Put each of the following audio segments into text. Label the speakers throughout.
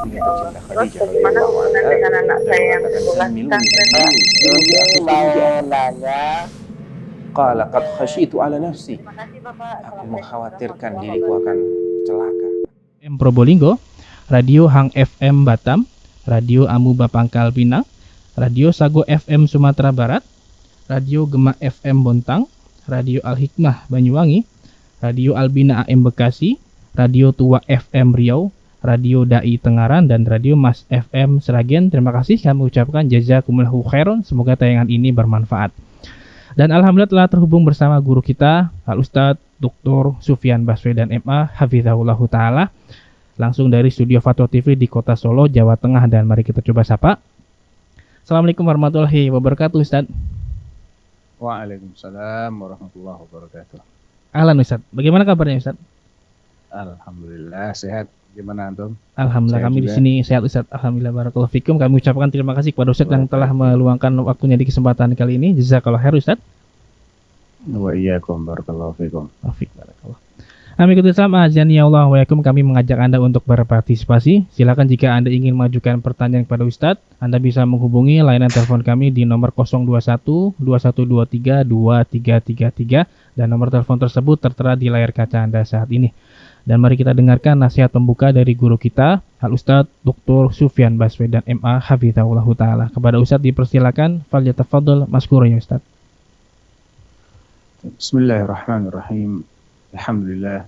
Speaker 1: Ini tercinta
Speaker 2: Terus
Speaker 1: Khadijah
Speaker 2: bagaimana
Speaker 1: radhiyallahu
Speaker 2: hubungan
Speaker 1: anha
Speaker 2: dengan anak
Speaker 1: dan
Speaker 2: saya yang
Speaker 1: mengatakan
Speaker 2: 11
Speaker 1: zammiluni
Speaker 2: tahun?
Speaker 1: zammiluni aku
Speaker 3: Mau
Speaker 1: selimuti
Speaker 3: nanya.
Speaker 1: qala qad khasyitu ala nafsi.
Speaker 2: Terima kasih Bapak.
Speaker 1: Aku
Speaker 2: Assalamualaikum
Speaker 1: mengkhawatirkan
Speaker 2: warahmatullahi
Speaker 1: diriku akan celaka.
Speaker 4: FM Probolinggo, Radio Hang FM Batam, Radio Amuba Pangkal Pinang, Radio Sago FM Sumatera Barat, Radio Gema FM Bontang, Radio Al Hikmah Banyuwangi, Radio Albina AM Bekasi, Radio Tua FM Riau, Radio Dai Tengaran, dan Radio Mas FM Seragen. Terima kasih kami ucapkan jazakumullahu khairan. Semoga tayangan ini bermanfaat. Dan alhamdulillah telah terhubung bersama guru kita, Al Ustadz Dr. Sufyan Baswedan MA, hafizahullahu ta'ala, langsung dari studio Fatwa TV di Kota Solo, Jawa Tengah. Dan mari kita coba sapa. Assalamualaikum warahmatullahi wabarakatuh, Ustadz.
Speaker 5: Waalaikumsalam warahmatullahi wabarakatuh.
Speaker 4: Ahlan Ustadz, bagaimana kabarnya Ustadz?
Speaker 5: Alhamdulillah sehat. Gimana antum?
Speaker 4: Alhamdulillah
Speaker 5: Sehat
Speaker 4: kami di
Speaker 5: juga.
Speaker 4: sini sehat Ustadz. Alhamdulillah barakallahu fikum. Kami ucapkan terima kasih kepada Ustadz yang telah meluangkan waktunya di kesempatan kali ini. Jazakallahu khair Ustadz.
Speaker 5: Wa iyyakum barakallahu fikum.
Speaker 4: Taufik barakallah. Amin kutu Islam azani ya Allah wa yakum. Kami mengajak Anda untuk berpartisipasi. Silakan jika Anda ingin mengajukan pertanyaan kepada Ustadz, Anda bisa menghubungi layanan telepon kami di nomor 021 2123 2333 dan nomor telepon tersebut tertera di layar kaca Anda saat ini. Dan mari kita dengarkan nasihat pembuka dari guru kita, Al Ustadz Dr. Sufyan Baswedan MA, hafizahullahu ta'ala. Kepada Ustadz dipersilakan, falyatafaddal maskura ya Ustadz.
Speaker 5: Bismillahirrahmanirrahim. Alhamdulillah.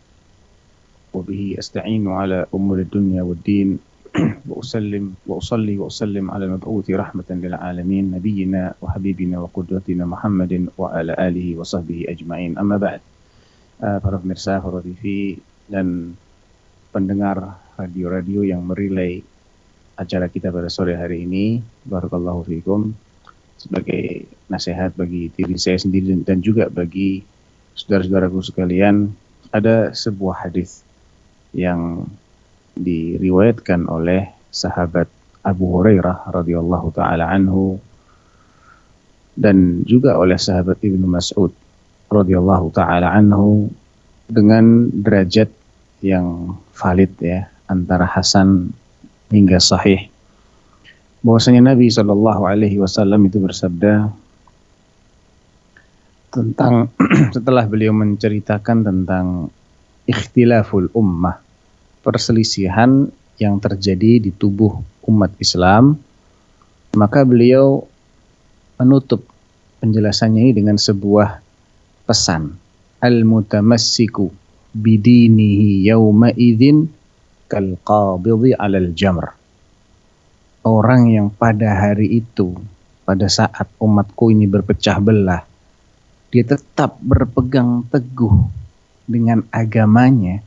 Speaker 5: Wa bihi asta'inu ala umuri dunya wad din. Wa usallim wa usalli wa usallim ala mab'uthi rahmatan lil alamin nabiyyina wa habibina wa qudwatina Muhammadin wa ala alihi wa sahbihi ajma'in. Amma ba'd. Para pemirsa Fatwa TV dan pendengar radio-radio yang merilai acara kita pada sore hari ini, barakallahu fikum. Sebagai nasihat bagi diri saya sendiri dan juga bagi saudara-saudaraku sekalian, ada sebuah hadis yang diriwayatkan oleh sahabat Abu Hurairah radhiyallahu taala anhu dan juga oleh sahabat Ibnu Mas'ud radhiyallahu taala anhu dengan derajat yang valid ya, antara hasan hingga sahih, bahwasanya Nabi Shallallahu Alaihi Wasallam itu bersabda tentang setelah beliau menceritakan tentang ikhtilaful ummah, perselisihan yang terjadi di tubuh umat Islam, maka beliau menutup penjelasannya ini dengan sebuah pesan, al-mutamassiku bidinihi yawma idzin kal qabidhi 'alal jamr. Orang yang pada hari itu, pada saat umatku ini berpecah belah, dia tetap berpegang teguh dengan agamanya.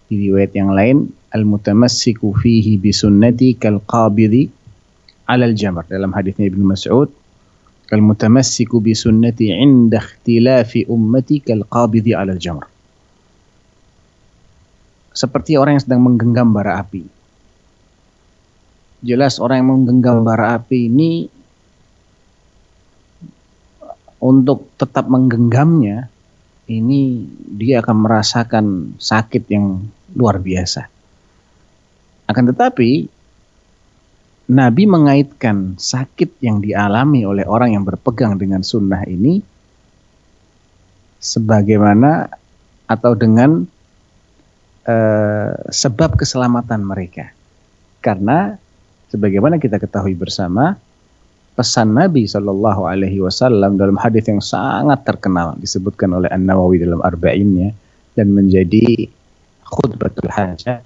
Speaker 5: Di riwayat yang lain, al-mutamassiku fihi bisunnati kal qabidhi 'alal jamr. Dalam hadisnya Ibnu Mas'ud, kal mutamassiku bisunnati 'inda ikhtilafi ummati kal qabidhi 'alal jamr. Seperti orang yang sedang menggenggam bara api. Jelas orang yang menggenggam bara api ini untuk tetap menggenggamnya, ini dia akan merasakan sakit yang luar biasa. Akan tetapi Nabi mengaitkan sakit yang dialami oleh orang yang berpegang dengan sunnah ini sebagaimana atau dengan sebab keselamatan mereka. Karena sebagaimana kita ketahui bersama, pesan Nabi Shallallahu Alaihi Wasallam dalam hadis yang sangat terkenal disebutkan oleh An-Nawawi dalam Arba'innya dan menjadi khutbatul hajah,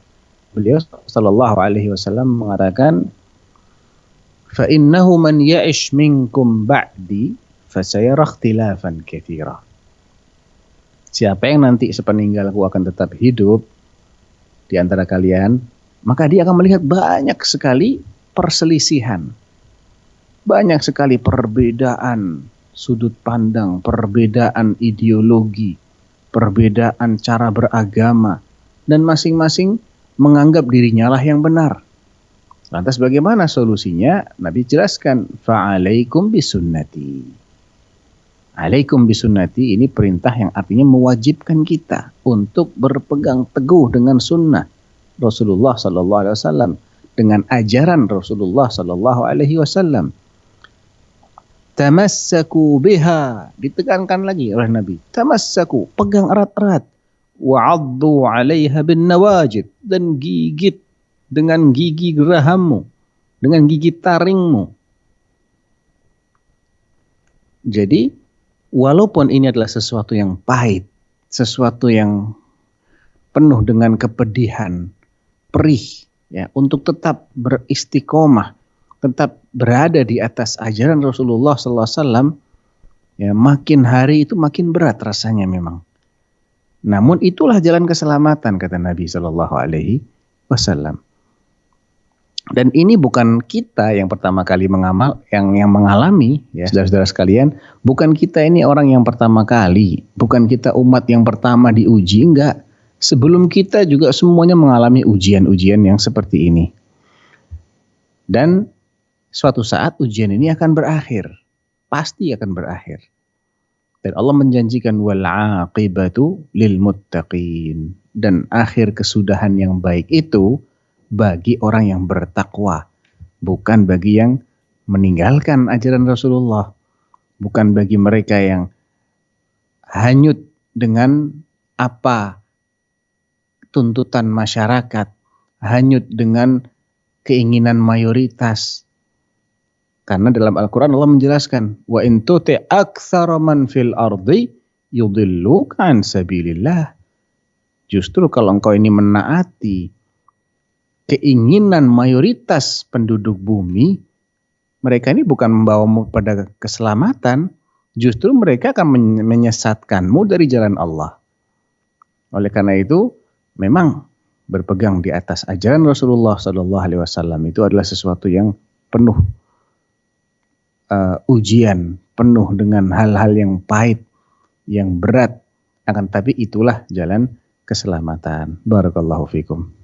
Speaker 5: beliau Shallallahu Alaihi Wasallam mengatakan, fa innahu man ya'ish minkum ba'di fasayara ikhtilafan katsira. Siapa yang nanti sepeninggalku akan tetap hidup di antara kalian, maka dia akan melihat banyak sekali perselisihan, banyak sekali perbedaan sudut pandang, perbedaan ideologi, perbedaan cara beragama, dan masing-masing menganggap dirinya lah yang benar. Lantas bagaimana solusinya? Nabi jelaskan, fa'alaikum bisunnati. Alaikum bisunnati ini perintah yang artinya mewajibkan kita untuk berpegang teguh dengan sunnah Rasulullah Sallallahu Alaihi Wasallam. dengan ajaran Rasulullah sallallahu alaihi wasallam. Tamassaku biha, ditekankan lagi oleh Nabi. Tamassaku, pegang erat-erat. Wa'addu 'alaiha bin nawajid, dan gigit dengan gigi gerahammu, dengan gigi taringmu. Jadi, walaupun ini adalah sesuatu yang pahit, sesuatu yang penuh dengan kepedihan, perih, ya, untuk tetap beristiqomah, tetap berada di atas ajaran Rasulullah SAW, ya, makin hari itu makin berat rasanya memang. Namun itulah jalan keselamatan, kata Nabi Shallallahu Alaihi Wasallam. Dan ini bukan kita yang pertama kali yang mengalami, ya saudara-saudara sekalian, bukan kita ini orang yang pertama kali, bukan kita umat yang pertama diuji, enggak. Sebelum kita juga semuanya mengalami ujian-ujian yang seperti ini. Dan suatu saat ujian ini akan berakhir. Pasti akan berakhir. Dan Allah menjanjikan wal aqibatu lil muttaqin. Dan akhir kesudahan yang baik itu bagi orang yang bertakwa. Bukan bagi yang meninggalkan ajaran Rasulullah. Bukan bagi mereka yang hanyut dengan apa tuntutan masyarakat. Hanyut dengan keinginan mayoritas. Karena dalam Al-Quran Allah menjelaskan, wa in tuti' aktsara man fil ardi yudilluka an sabilillah. Justru kalau engkau ini menaati keinginan mayoritas penduduk bumi, mereka ini bukan membawamu pada keselamatan, justru mereka akan menyesatkanmu dari jalan Allah. Oleh karena itu, memang berpegang di atas ajaran Rasulullah SAW itu adalah sesuatu yang penuh ujian, penuh dengan hal-hal yang pahit, yang berat. Akan tapi itulah jalan keselamatan. Barakallahu fikum.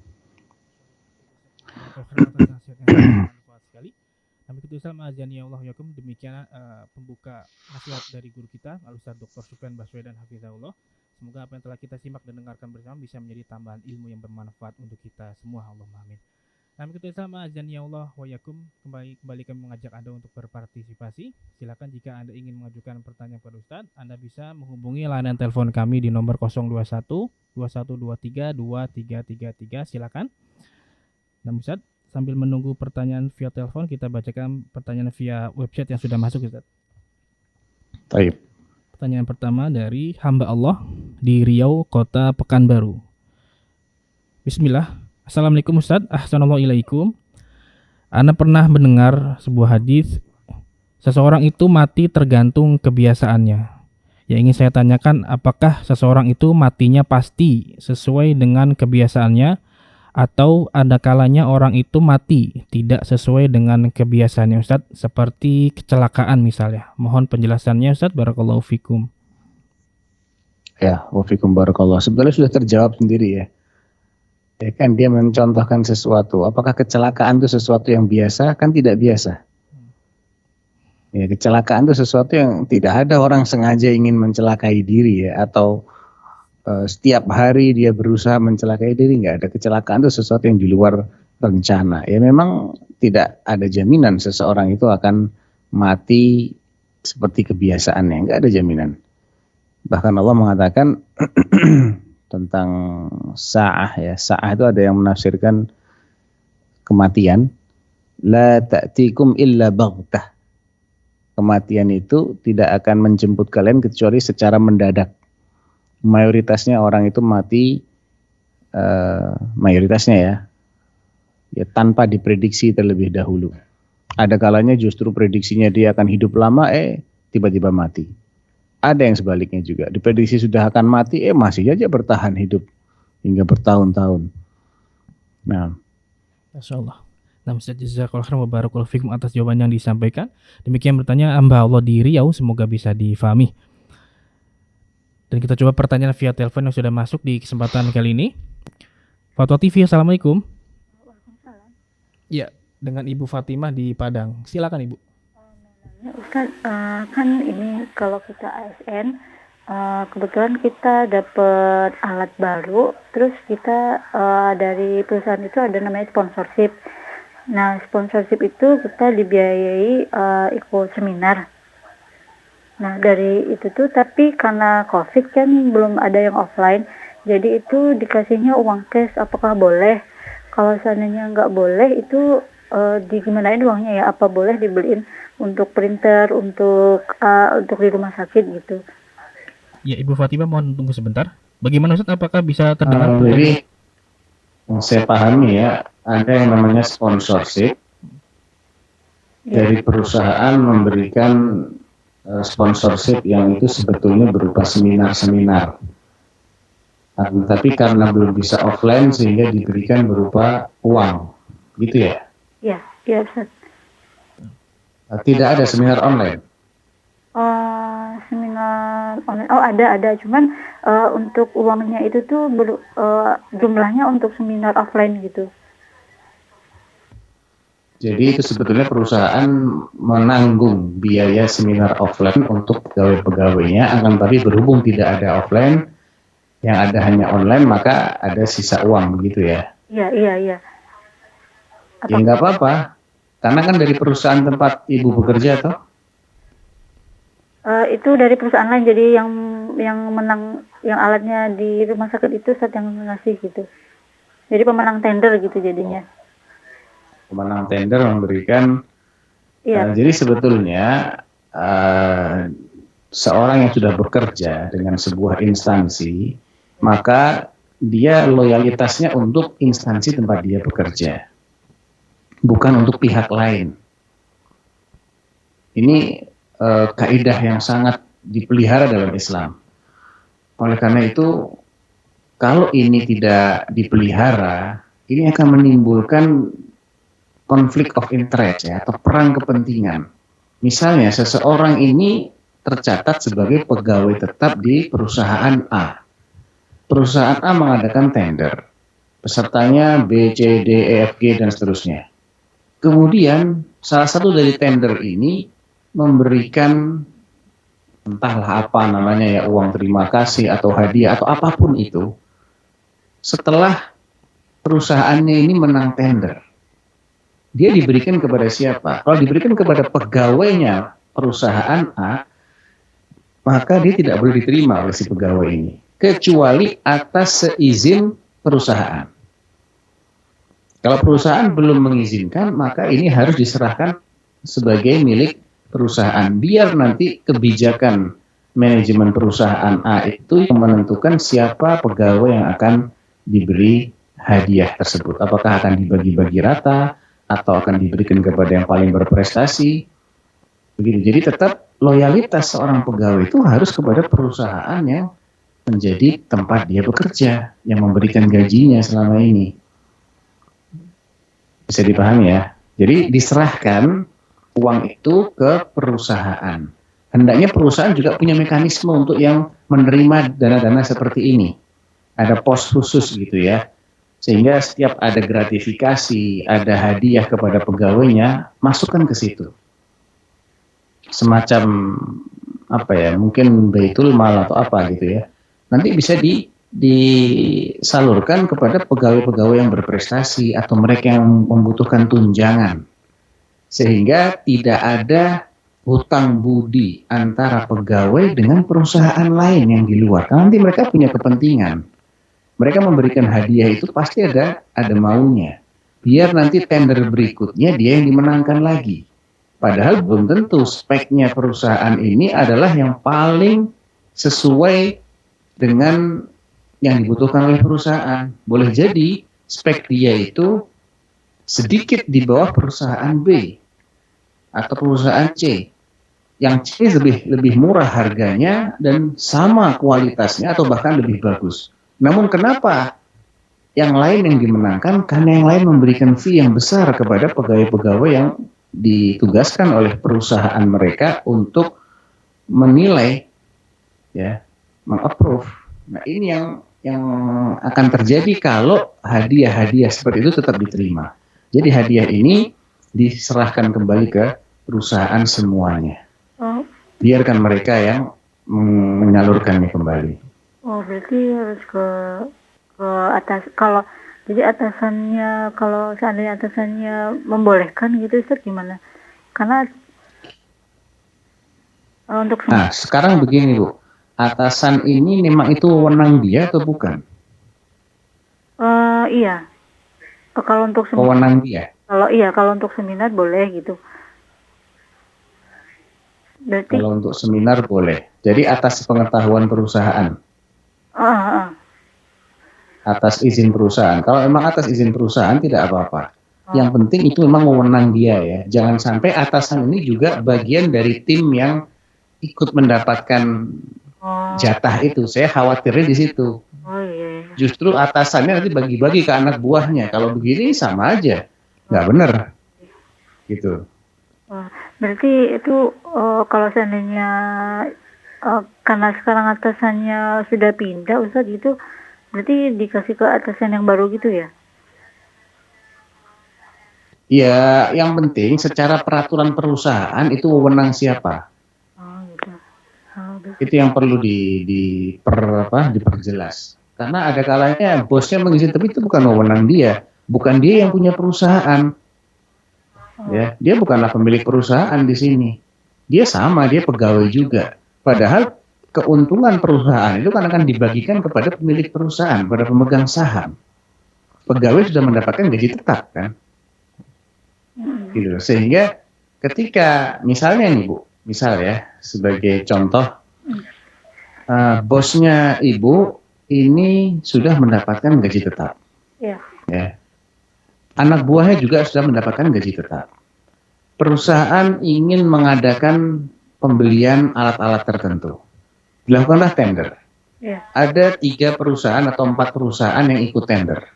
Speaker 4: Demikian pembuka nasihat dari guru kita Al-Ustaz Dr. Sufyan Baswedan Hafizahullah. Semoga apa yang telah kita simak dan dengarkan bersama bisa menjadi tambahan ilmu yang bermanfaat untuk kita semua. Allahumma amin. Kami bersama azani Allah wa yakum, kembali kami mengajak Anda untuk berpartisipasi. Silakan jika Anda ingin mengajukan pertanyaan kepada Ustaz, Anda bisa menghubungi layanan telepon kami di nomor 021 2123 2333. Silakan. Dan Ustaz, sambil menunggu pertanyaan via telepon, kita bacakan pertanyaan via website yang sudah masuk, Ustaz.
Speaker 5: Baik.
Speaker 4: Pertanyaan pertama dari hamba Allah di Riau, Kota Pekanbaru. Bismillah. Assalamualaikum Ustaz, ahsanallahu. Ana pernah mendengar sebuah hadis, seseorang itu mati tergantung kebiasaannya. Yang ingin saya tanyakan, apakah seseorang itu matinya pasti sesuai dengan kebiasaannya, atau ada kalanya orang itu mati tidak sesuai dengan kebiasaannya, Ustaz, seperti kecelakaan misalnya. Mohon penjelasannya, Ustaz. Barakallahu fikum.
Speaker 5: Ya, wa fikum barakallah. Sebenarnya sudah terjawab sendiri ya. Ya kan, dia mencontohkan sesuatu. Apakah kecelakaan itu sesuatu yang biasa? Kan tidak biasa. Ya, kecelakaan itu sesuatu yang tidak ada orang sengaja ingin mencelakai diri ya, atau setiap hari dia berusaha mencelakai diri. Nggak ada. Kecelakaan itu sesuatu yang di luar rencana. Ya memang tidak ada jaminan seseorang itu akan mati seperti kebiasaannya. Nggak ada jaminan. Bahkan Allah mengatakan tentang sa'ah ya. Sa'ah itu ada yang menafsirkan kematian. La ta'tikum illa baghtah. Kematian itu tidak akan menjemput kalian kecuali secara mendadak. Mayoritasnya orang itu mati, mayoritasnya ya tanpa diprediksi terlebih dahulu. Ada kalanya justru prediksinya dia akan hidup lama, tiba-tiba mati. Ada yang sebaliknya juga, diprediksi sudah akan mati, masih aja bertahan hidup hingga bertahun-tahun. Nah,
Speaker 4: Masya Allah. Nah, Ustaz, jazakallahu khairan wa barakallahu fikum atas jawaban yang disampaikan. Demikian bertanya hamba Allah di Riau, semoga bisa difahami. Dan kita coba pertanyaan via telepon yang sudah masuk di kesempatan kali ini. Fatwa TV, Assalamualaikum.
Speaker 2: Waalaikumsalam.
Speaker 4: Ya, dengan Ibu Fatimah di Padang. Silakan Ibu.
Speaker 2: Ustaz, kan ini kalau kita ASN, kebetulan kita dapat alat baru, terus kita dari perusahaan itu ada namanya sponsorship. Nah, sponsorship itu kita dibiayai ikut seminar. Nah, dari itu tuh, tapi karena COVID kan belum ada yang offline, jadi itu dikasihnya uang cash. Apakah boleh? Kalau seandainya nggak boleh, itu digimanain uangnya ya? Apa boleh dibeliin untuk printer, untuk di rumah sakit gitu?
Speaker 4: Ya, Ibu Fatimah mohon tunggu sebentar. Bagaimana Ustaz? Apakah bisa terdengar?
Speaker 5: Jadi yang saya pahami ya, ada yang namanya sponsorship dari perusahaan memberikan sponsorship yang itu sebetulnya berupa seminar-seminar. Tapi karena belum bisa offline sehingga diberikan berupa uang, gitu ya?
Speaker 2: Iya, iya Ustaz.
Speaker 5: Tidak ada seminar online.
Speaker 2: Seminar online, ada, cuman untuk uangnya itu tuh jumlahnya untuk seminar offline gitu.
Speaker 5: Jadi itu sebetulnya perusahaan menanggung biaya seminar offline untuk pegawai-pegawainya, akan tapi berhubung tidak ada offline, yang ada hanya online, maka ada sisa uang begitu ya?
Speaker 2: Iya.
Speaker 5: Ya nggak apa-apa, karena kan dari perusahaan tempat ibu bekerja toh?
Speaker 2: Itu dari perusahaan lain, jadi yang menang, yang alatnya di rumah sakit itu saat yang ngasih gitu. Jadi pemenang tender gitu jadinya.
Speaker 5: Pemenang tender memberikan.
Speaker 2: Iya.
Speaker 5: Jadi sebetulnya seorang yang sudah bekerja dengan sebuah instansi, maka dia loyalitasnya untuk instansi tempat dia bekerja, bukan untuk pihak lain. Ini kaidah yang sangat dipelihara dalam Islam. Oleh karena itu, kalau ini tidak dipelihara, ini akan menimbulkan konflik of interest ya, atau perang kepentingan. Misalnya seseorang ini tercatat sebagai pegawai tetap di perusahaan A. Perusahaan A mengadakan tender. Pesertanya B, C, D, E, F, G, dan seterusnya. Kemudian salah satu dari tender ini memberikan entahlah apa namanya ya, uang terima kasih atau hadiah atau apapun itu, setelah perusahaannya ini menang tender. Dia diberikan kepada siapa? Kalau diberikan kepada pegawainya perusahaan A, maka dia tidak boleh diterima oleh si pegawai ini, kecuali atas seizin perusahaan. Kalau perusahaan belum mengizinkan, maka ini harus diserahkan sebagai milik perusahaan. Biar nanti kebijakan manajemen perusahaan A itu yang menentukan siapa pegawai yang akan diberi hadiah tersebut. Apakah akan dibagi-bagi rata, atau akan diberikan kepada yang paling berprestasi. Begitu. Jadi tetap loyalitas seorang pegawai itu harus kepada perusahaan yang menjadi tempat dia bekerja, yang memberikan gajinya selama ini. Bisa dipahami ya? Jadi diserahkan uang itu ke perusahaan. Hendaknya perusahaan juga punya mekanisme untuk yang menerima dana-dana seperti ini. Ada pos khusus gitu ya. Sehingga setiap ada gratifikasi, ada hadiah kepada pegawainya, masukkan ke situ. Semacam apa ya, mungkin baitul mal atau apa gitu ya. Nanti bisa disalurkan kepada pegawai-pegawai yang berprestasi atau mereka yang membutuhkan tunjangan. Sehingga tidak ada hutang budi antara pegawai dengan perusahaan lain yang di luar. Karena nanti mereka punya kepentingan. Mereka memberikan hadiah itu pasti ada maunya. Biar nanti tender berikutnya dia yang dimenangkan lagi. Padahal belum tentu speknya perusahaan ini adalah yang paling sesuai dengan yang dibutuhkan oleh perusahaan. Boleh jadi spek dia itu sedikit di bawah perusahaan B atau perusahaan C. Yang C lebih murah harganya dan sama kualitasnya atau bahkan lebih bagus. Namun kenapa yang lain yang dimenangkan? Karena yang lain memberikan fee yang besar kepada pegawai-pegawai yang ditugaskan oleh perusahaan mereka untuk menilai, ya, mengapprove. Nah ini yang akan terjadi kalau hadiah-hadiah seperti itu tetap diterima. Jadi hadiah ini diserahkan kembali ke perusahaan semuanya. Biarkan mereka yang menyalurkannya kembali.
Speaker 2: Oh, berarti harus ke atas. Kalau Jadi atasannya, kalau seandainya atasannya membolehkan gitu Ustaz, gimana? Karena untuk
Speaker 5: Nah, sekarang begini Bu, atasan ini memang itu wewenang dia atau bukan?
Speaker 2: iya. Kalau untuk seminar,
Speaker 5: Wewenang dia.
Speaker 2: kalau untuk seminar boleh gitu. Berarti
Speaker 5: Kalau untuk seminar boleh. Jadi atas pengetahuan perusahaan,
Speaker 2: ah, ah,
Speaker 5: atas izin perusahaan. Kalau memang atas izin perusahaan tidak apa-apa. Yang penting itu memang wewenang dia ya. Jangan sampai atasan ini juga bagian dari tim yang ikut mendapatkan
Speaker 2: oh,
Speaker 5: jatah itu. Saya khawatirnya di situ.
Speaker 2: oh iya, iya.
Speaker 5: Justru atasannya nanti bagi-bagi ke anak buahnya. Kalau begini sama aja, nggak bener. Gitu.
Speaker 2: Oh, berarti itu kalau seandainya karena sekarang atasannya sudah pindah Ustaz gitu, berarti dikasih ke atasan yang baru gitu ya?
Speaker 5: Ya, yang penting secara peraturan perusahaan itu wewenang siapa.
Speaker 2: Oh gitu. Oh, gitu.
Speaker 5: Itu yang perlu diperjelas. Karena ada kalanya bosnya mengizinkan, tapi itu bukan wewenang dia. Bukan dia yang punya perusahaan. Ya, dia bukanlah pemilik perusahaan di sini. Dia sama, dia pegawai juga. Padahal keuntungan perusahaan itu kan akan dibagikan kepada pemilik perusahaan, pada pemegang saham. Pegawai sudah mendapatkan gaji tetap kan. Gitu. Sehingga ketika misalnya nih Bu, misal ya sebagai contoh, bosnya Ibu ini sudah mendapatkan gaji tetap.
Speaker 2: Iya.
Speaker 5: Ya. Anak buahnya juga sudah mendapatkan gaji tetap. Perusahaan ingin mengadakan pembelian alat-alat tertentu. Dilakukanlah tender.
Speaker 2: Iya.
Speaker 5: Ada 3 perusahaan atau 4 perusahaan yang ikut tender.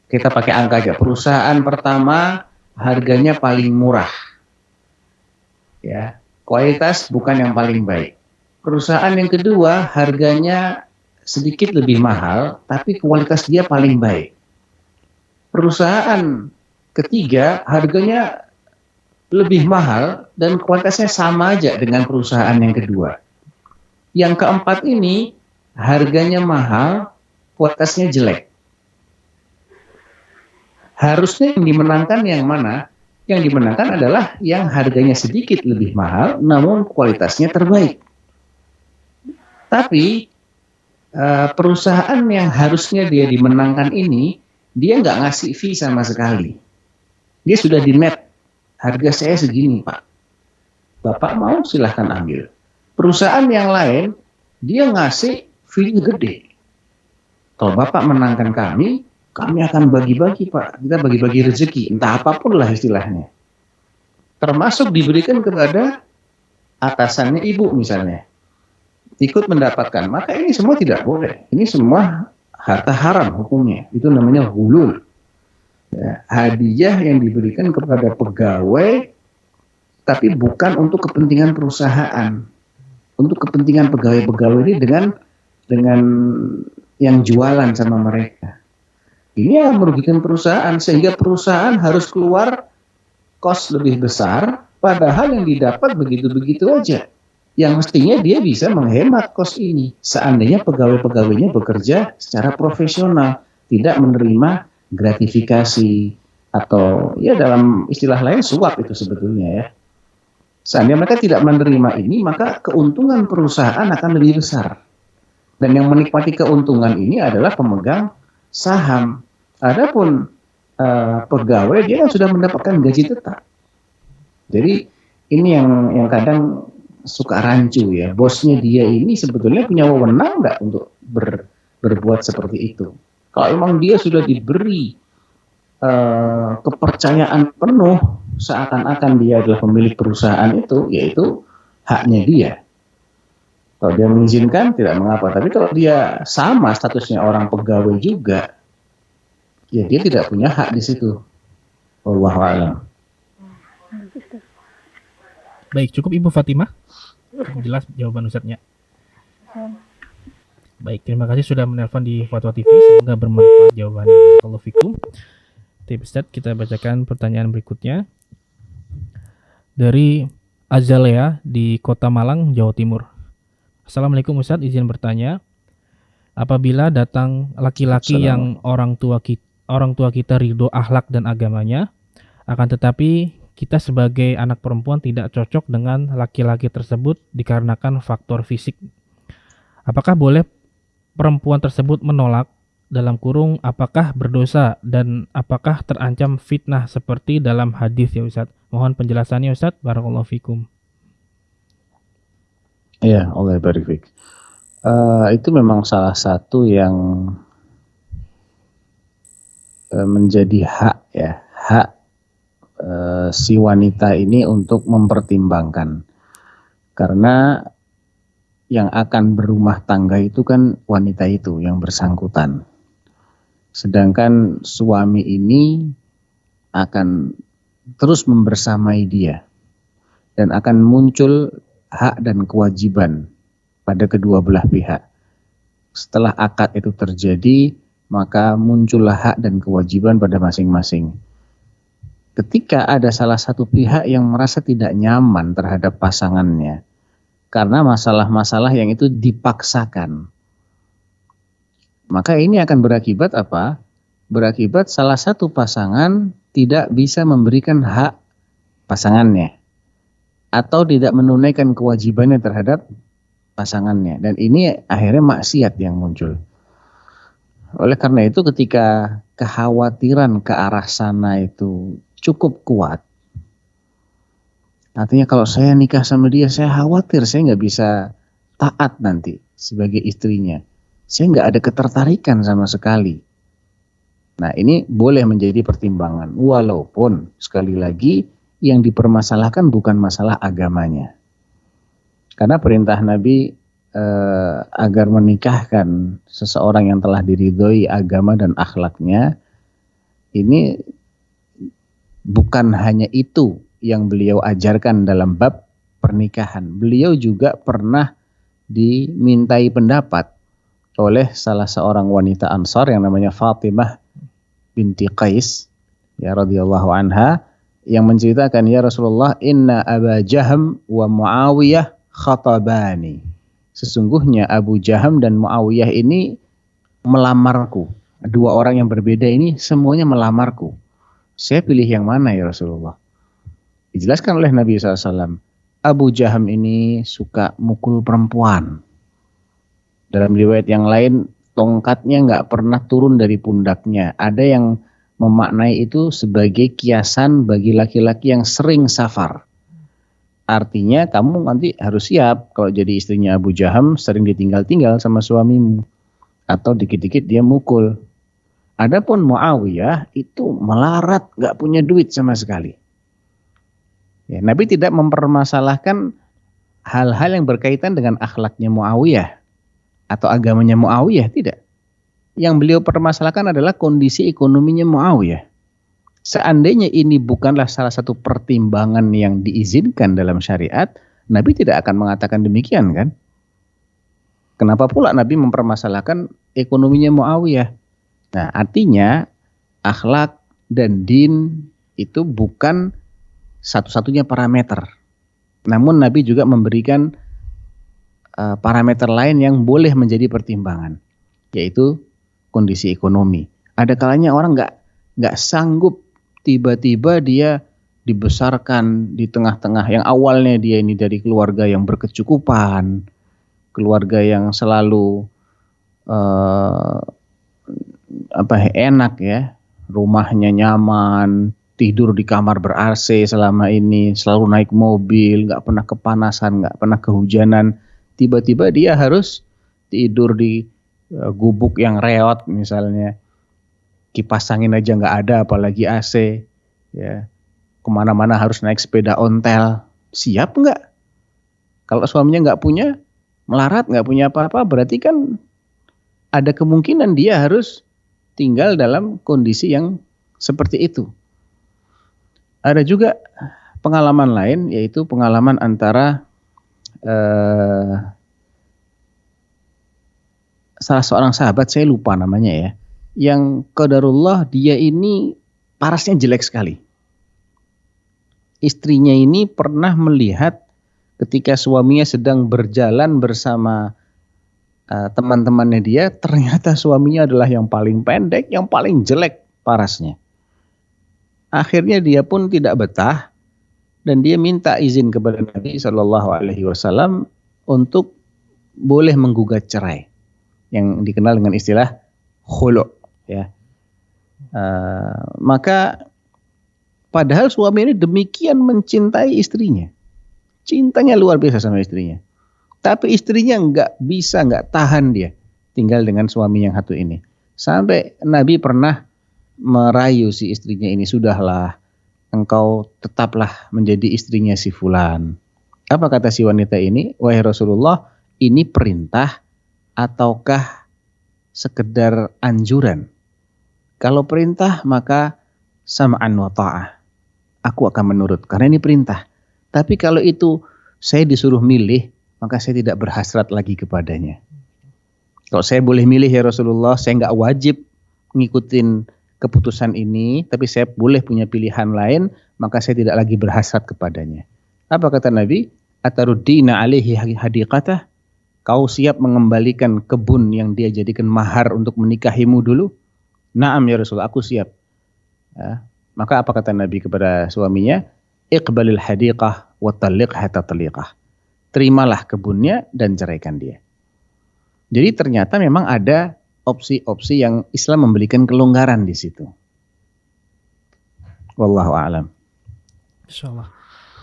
Speaker 5: Kita pakai angka aja. Perusahaan pertama harganya paling murah. Ya, kualitas bukan yang paling baik. Perusahaan yang kedua harganya sedikit lebih mahal, tapi kualitas dia paling baik. Perusahaan ketiga harganya lebih mahal dan kualitasnya sama aja dengan perusahaan yang kedua. Yang keempat ini harganya mahal, kualitasnya jelek. Harusnya yang dimenangkan yang mana? Yang dimenangkan adalah yang harganya sedikit lebih mahal, namun kualitasnya terbaik. Tapi perusahaan yang harusnya dia dimenangkan ini, dia nggak ngasih fee sama sekali. Dia sudah di net, harga saya segini Pak. Bapak mau silahkan ambil. Perusahaan yang lain, dia ngasih fee gede. Kalau Bapak menangkan kami akan bagi-bagi Pak. Kita bagi-bagi rezeki, entah apapun lah istilahnya. Termasuk diberikan kepada atasannya Ibu misalnya. Ikut mendapatkan. Maka ini semua tidak boleh. Ini semua harta haram hukumnya. Itu namanya ghulul. Ya, hadiah yang diberikan kepada pegawai, tapi bukan untuk kepentingan perusahaan. Untuk kepentingan pegawai-pegawai ini dengan yang jualan sama mereka. Ini yang merugikan perusahaan, sehingga perusahaan harus keluar kos lebih besar, padahal yang didapat begitu-begitu aja. Yang mestinya dia bisa menghemat kos ini, seandainya pegawai-pegawainya bekerja secara profesional, tidak menerima gratifikasi, atau ya dalam istilah lain suap itu sebetulnya ya. Seandainya mereka tidak menerima ini, maka keuntungan perusahaan akan lebih besar. Dan yang menikmati keuntungan ini adalah pemegang saham. Adapun pegawai dia sudah mendapatkan gaji tetap. Jadi ini yang kadang suka rancu ya. Bosnya dia ini sebetulnya punya wewenang nggak untuk berbuat seperti itu. Kalau memang dia sudah diberi kepercayaan penuh seakan-akan dia adalah pemilik perusahaan itu, yaitu haknya dia. Kalau dia mengizinkan tidak mengapa, tapi kalau dia sama statusnya orang pegawai juga, ya dia tidak punya hak di situ. Wallahu a'lam.
Speaker 4: Baik, cukup Ibu Fatimah. Jelas jawaban Ustadznya. Baik, terima kasih sudah menelpon di Fatwa TV. Semoga bermanfaat jawabannya. Kalau fikum. Tips Ustadz, kita bacakan pertanyaan berikutnya dari Azalea di Kota Malang, Jawa Timur. Assalamualaikum Ustadz, izin bertanya. apabila datang laki-laki yang orang tua kita ridho akhlak dan agamanya, akan tetapi kita sebagai anak perempuan tidak cocok dengan laki-laki tersebut dikarenakan faktor fisik. Apakah boleh perempuan tersebut menolak, dalam kurung apakah berdosa dan apakah terancam fitnah seperti dalam hadis ya Ustaz? Mohon penjelasannya Ustaz. Barakallahu fikum.
Speaker 5: Ya, Allah barik fik. Itu memang salah satu yang menjadi hak ya, hak si wanita ini untuk mempertimbangkan. Karena yang akan berumah tangga itu kan wanita itu yang bersangkutan. Sedangkan suami ini akan terus membersamai dia dan akan muncul hak dan kewajiban pada kedua belah pihak. Setelah akad itu terjadi, maka muncullah hak dan kewajiban pada masing-masing. Ketika ada salah satu pihak yang merasa tidak nyaman terhadap pasangannya, karena masalah-masalah yang itu dipaksakan, maka ini akan berakibat apa? Berakibat salah satu pasangan tidak bisa memberikan hak pasangannya atau tidak menunaikan kewajibannya terhadap pasangannya, dan ini akhirnya maksiat yang muncul. Oleh karena itu ketika kekhawatiran ke arah sana itu cukup kuat, artinya kalau saya nikah sama dia, saya khawatir saya nggak bisa taat nanti sebagai istrinya, saya nggak ada ketertarikan sama sekali. Nah, ini boleh menjadi pertimbangan, walaupun sekali lagi yang dipermasalahkan bukan masalah agamanya. Karena perintah Nabi agar menikahkan seseorang yang telah diridhoi agama dan akhlaknya, ini bukan hanya itu yang beliau ajarkan dalam bab pernikahan. Beliau juga pernah dimintai pendapat oleh salah seorang wanita Ansar yang namanya Fatimah binti Qais ya radhiyallahu anha, yang menceritakan, ya Rasulullah, inna Aba Jaham wa Muawiyah khatabani. Sesungguhnya Abu Jaham dan Muawiyah ini melamarku. Dua orang yang berbeda ini semuanya melamarku. Saya pilih yang mana ya Rasulullah? Dijelaskan oleh Nabi SAW, Abu Jaham ini suka mukul perempuan. Dalam riwayat yang lain, tongkatnya nggak pernah turun dari pundaknya. Ada yang memaknai itu sebagai kiasan bagi laki-laki yang sering safar. Artinya kamu nanti harus siap kalau jadi istrinya Abu Jaham, sering ditinggal-tinggal sama suamimu, atau dikit-dikit dia mukul. Adapun Muawiyah itu melarat, nggak punya duit sama sekali. Ya, Nabi tidak mempermasalahkan hal-hal yang berkaitan dengan akhlaknya Muawiyah atau agamanya Muawiyah, tidak. Yang beliau permasalahkan adalah kondisi ekonominya Muawiyah. Seandainya ini bukanlah salah satu pertimbangan yang diizinkan dalam syariat, Nabi tidak akan mengatakan demikian kan? Kenapa pula Nabi mempermasalahkan ekonominya Muawiyah? Nah, artinya akhlak dan din itu bukan satu-satunya parameter. Namun Nabi juga memberikan parameter lain yang boleh menjadi pertimbangan, yaitu kondisi ekonomi. Ada kalanya orang nggak sanggup, tiba-tiba dia dibesarkan di tengah-tengah yang awalnya dia ini dari keluarga yang berkecukupan, keluarga yang selalu enak ya, rumahnya nyaman, tidur di kamar ber-AC selama ini, selalu naik mobil, nggak pernah kepanasan, nggak pernah kehujanan. Tiba-tiba dia harus tidur di gubuk yang reot misalnya, kipas angin aja nggak ada, apalagi AC. Ya, kemana-mana harus naik sepeda ontel. Siap nggak? Kalau suaminya nggak punya, melarat, nggak punya apa-apa, berarti kan ada kemungkinan dia harus tinggal dalam kondisi yang seperti itu. Ada juga pengalaman lain, yaitu pengalaman antara salah seorang sahabat, saya lupa namanya ya, yang qadarullah dia ini parasnya jelek sekali. Istrinya ini pernah melihat ketika suaminya sedang berjalan bersama teman-temannya dia, ternyata suaminya adalah yang paling pendek, yang paling jelek parasnya. Akhirnya dia pun tidak betah dan dia minta izin kepada Nabi Shallallahu Alaihi Wasallam untuk boleh menggugat cerai, yang dikenal dengan istilah khulu, ya. Maka padahal suami ini demikian mencintai istrinya, cintanya luar biasa sama istrinya. Tapi istrinya nggak tahan dia tinggal dengan suami yang satu ini. Sampai Nabi pernah merayu si istrinya ini, sudahlah, engkau tetaplah menjadi istrinya si fulan. Apa kata si wanita ini? Wahai Rasulullah, ini perintah ataukah sekedar anjuran? Kalau perintah maka sam'an wa ta'ah. Aku akan menurut karena ini perintah. Tapi kalau itu saya disuruh milih, maka saya tidak berhasrat lagi kepadanya. Kalau saya boleh milih ya Rasulullah, saya nggak wajib ngikutin keputusan ini, tapi saya boleh punya pilihan lain, maka saya tidak lagi berhasrat kepadanya. Apa kata Nabi? Ataruddina alaihi hadiqatah? Kau siap mengembalikan kebun yang dia jadikan mahar untuk menikahimu dulu? Naam ya Rasulullah, aku siap. Ya. Maka apa kata Nabi kepada suaminya? Iqbalil hadiqah wa talliqha tatliqah. Terimalah kebunnya dan ceraikan dia. Jadi ternyata memang ada opsi-opsi yang Islam memberikan kelonggaran di situ. Wallahu a'lam.
Speaker 4: Insyaallah.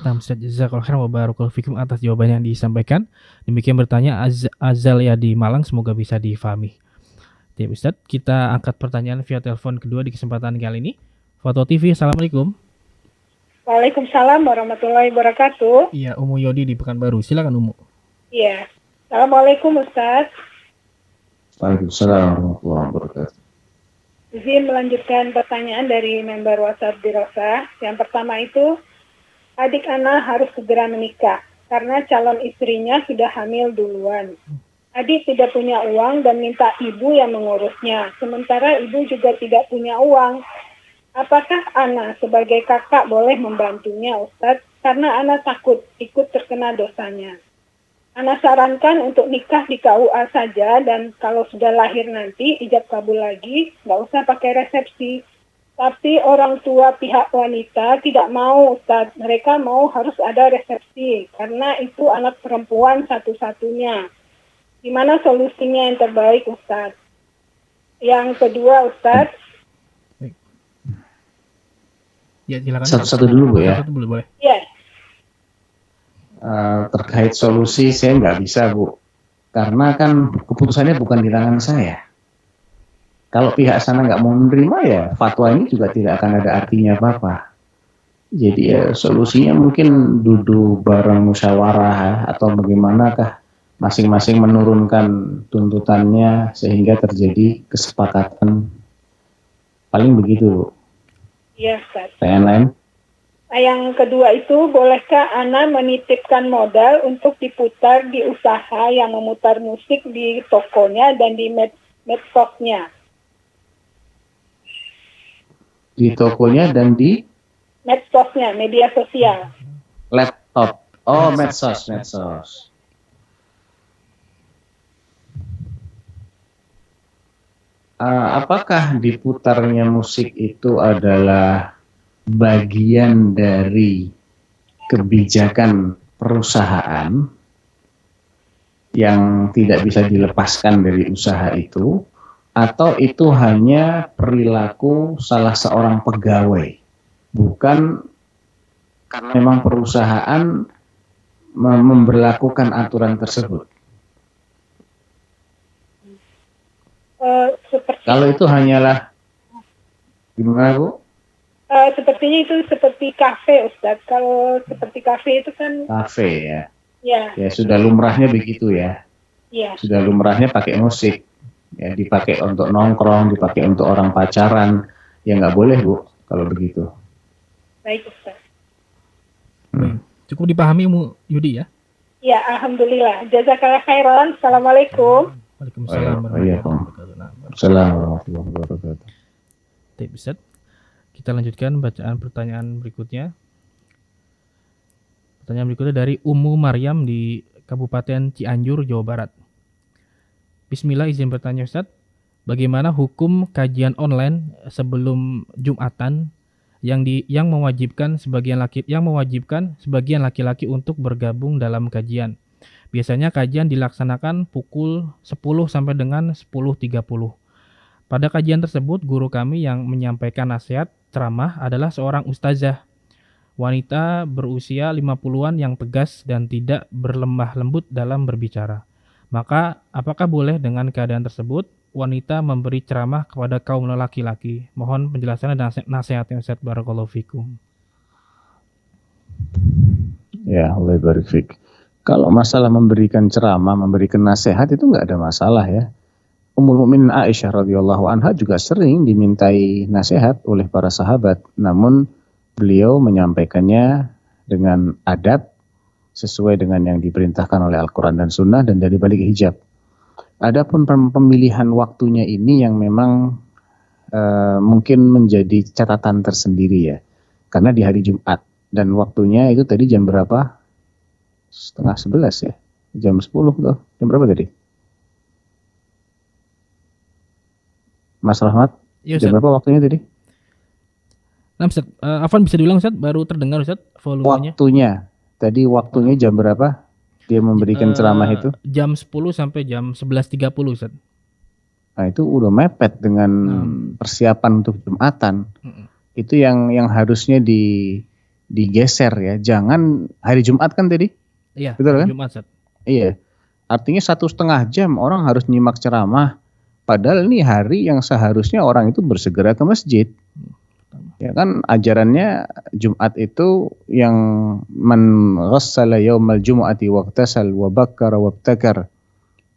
Speaker 4: Nah, Ustaz, jazakallahu khairan wa barakallahu fikum atas jawaban yang disampaikan. Demikian bertanya Azalia di Malang, semoga bisa difahami. Ya Ustaz, kita angkat pertanyaan via telepon kedua di kesempatan kali ini. Foto TV, Assalamualaikum.
Speaker 3: Waalaikumsalam warahmatullahi wabarakatuh.
Speaker 4: Iya, Umu Yodi di Pekanbaru. Silakan Umu.
Speaker 3: Iya. Assalamualaikum Ustaz.
Speaker 5: Waalaikumsalam warahmatullahi wabarakatuh.
Speaker 3: Izin melanjutkan pertanyaan dari member WhatsApp Dirosa. Yang pertama itu, adik Ana harus segera menikah karena calon istrinya sudah hamil duluan. Adik tidak punya uang dan minta ibu yang mengurusnya. Sementara ibu juga tidak punya uang. Apakah Ana sebagai kakak boleh membantunya Ustadz? Karena Ana takut ikut terkena dosanya. Ana sarankan untuk nikah di KUA saja dan kalau sudah lahir nanti ijab kabul lagi, nggak usah pakai resepsi. Tapi orang tua pihak wanita tidak mau Ustadz. Mereka mau harus ada resepsi karena itu anak perempuan satu-satunya. Gimana solusinya yang terbaik Ustadz? Yang kedua Ustadz,
Speaker 4: Ya, silakan.
Speaker 5: Satu-satu dulu Bu ya.
Speaker 4: Satu dulu boleh.
Speaker 3: ya.
Speaker 5: Terkait solusi saya nggak bisa Bu, karena kan keputusannya bukan di tangan saya. Kalau pihak sana nggak mau menerima ya fatwa ini juga tidak akan ada artinya apa-apa. Jadi ya solusinya mungkin duduk bareng musyawarah atau bagaimanakah masing-masing menurunkan tuntutannya sehingga terjadi kesepakatan. Paling begitu Bu.
Speaker 3: Iya Ustaz.
Speaker 5: Pertanyaan lain?
Speaker 3: Yang kedua itu, bolehkah Ana menitipkan modal untuk diputar di usaha yang memutar musik di tokonya dan di medstopnya?
Speaker 5: Di tokonya dan di
Speaker 3: Medstopnya, media sosial.
Speaker 5: laptop. Oh, medsos. Apakah diputarnya musik itu adalah bagian dari kebijakan perusahaan yang tidak bisa dilepaskan dari usaha itu, atau itu hanya perilaku salah seorang pegawai, bukan karena memang perusahaan memberlakukan aturan tersebut? Kalau itu hanyalah gimana Bu?
Speaker 3: Sepertinya itu seperti kafe Ustaz. Kalau seperti kafe itu kan
Speaker 5: Kafe ya.
Speaker 3: ya,
Speaker 5: Sudah lumrahnya begitu ya.
Speaker 3: ya.
Speaker 5: Sudah lumrahnya pakai musik. Ya, dipakai untuk nongkrong, dipakai untuk orang pacaran. Ya nggak boleh Bu kalau begitu.
Speaker 3: Baik Ustaz.
Speaker 4: Cukup dipahami Umu Yudi ya?
Speaker 3: Ya, alhamdulillah. Jazakallah khairan. Assalamualaikum.
Speaker 4: Waalaikumsalam warahmatullahi wabarakatuh. Nah,
Speaker 5: Assalamualaikum warahmatullahi wabarakatuh.
Speaker 4: Baik, Ustaz. Kita lanjutkan bacaan pertanyaan berikutnya. Pertanyaan berikutnya dari Ummu Maryam di Kabupaten Cianjur, Jawa Barat. Bismillah, izin bertanya Ustaz. Bagaimana hukum kajian online sebelum Jumatan yang mewajibkan sebagian laki-laki untuk bergabung dalam kajian? Biasanya kajian dilaksanakan pukul 10 sampai dengan 10.30. Pada kajian tersebut, guru kami yang menyampaikan nasihat ceramah adalah seorang ustazah wanita berusia 50-an yang tegas dan tidak berlemah lembut dalam berbicara. Maka, apakah boleh dengan keadaan tersebut wanita memberi ceramah kepada kaum laki-laki? Mohon penjelasannya dan nasihatnya Ustaz. Barakallahu fikum.
Speaker 5: Ya, Allah barik fik. Kalau masalah memberikan ceramah, memberikan nasihat itu nggak ada masalah ya. Ummul Mukminin Aisyah radhiyallahu anha juga sering dimintai nasihat oleh para sahabat, namun beliau menyampaikannya dengan adab sesuai dengan yang diperintahkan oleh Al-Quran dan Sunnah dan dari balik hijab. Adapun pemilihan waktunya ini yang memang mungkin menjadi catatan tersendiri ya, karena di hari Jumat dan waktunya itu tadi jam berapa? 10:30 ya, jam 10 tuh, jam berapa tadi? Mas Rahmat,
Speaker 4: Ya,
Speaker 5: jam
Speaker 4: Ustaz.
Speaker 5: berapa waktunya tadi?
Speaker 4: Nah, Ustaz, Afwan bisa diulang Ustaz, baru terdengar Ustaz volumenya.
Speaker 5: Waktunya jam berapa dia memberikan ceramah itu?
Speaker 4: Jam 10 sampai jam 11.30 Ustaz.
Speaker 5: Nah, itu udah mepet dengan persiapan untuk Jumatan. Itu yang harusnya digeser ya. Jangan hari Jumat kan tadi?
Speaker 4: Iya,
Speaker 5: Betul kan?
Speaker 4: Jumat Ustaz.
Speaker 5: Iya. Artinya 1,5 jam orang harus nyimak ceramah. Padahal ini hari yang seharusnya orang itu bersegera ke masjid. Ya kan ajarannya Jumat itu yang man ghassala yaumal jumu'ati waqtasal wa bakkara wabtakar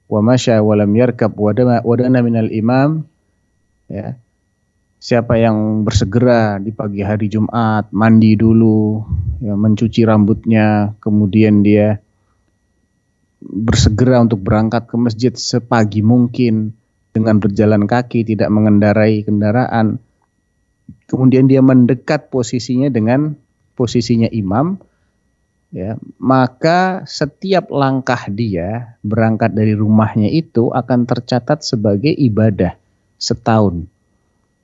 Speaker 5: wa masya wa lam yarkab wa dana minal imam, ya. Siapa yang bersegera di pagi hari Jumat, mandi dulu, ya, mencuci rambutnya, kemudian dia bersegera untuk berangkat ke masjid sepagi mungkin dengan berjalan kaki, tidak mengendarai kendaraan. Kemudian dia mendekat posisinya dengan posisinya imam, ya, maka setiap langkah dia berangkat dari rumahnya itu akan tercatat sebagai ibadah setahun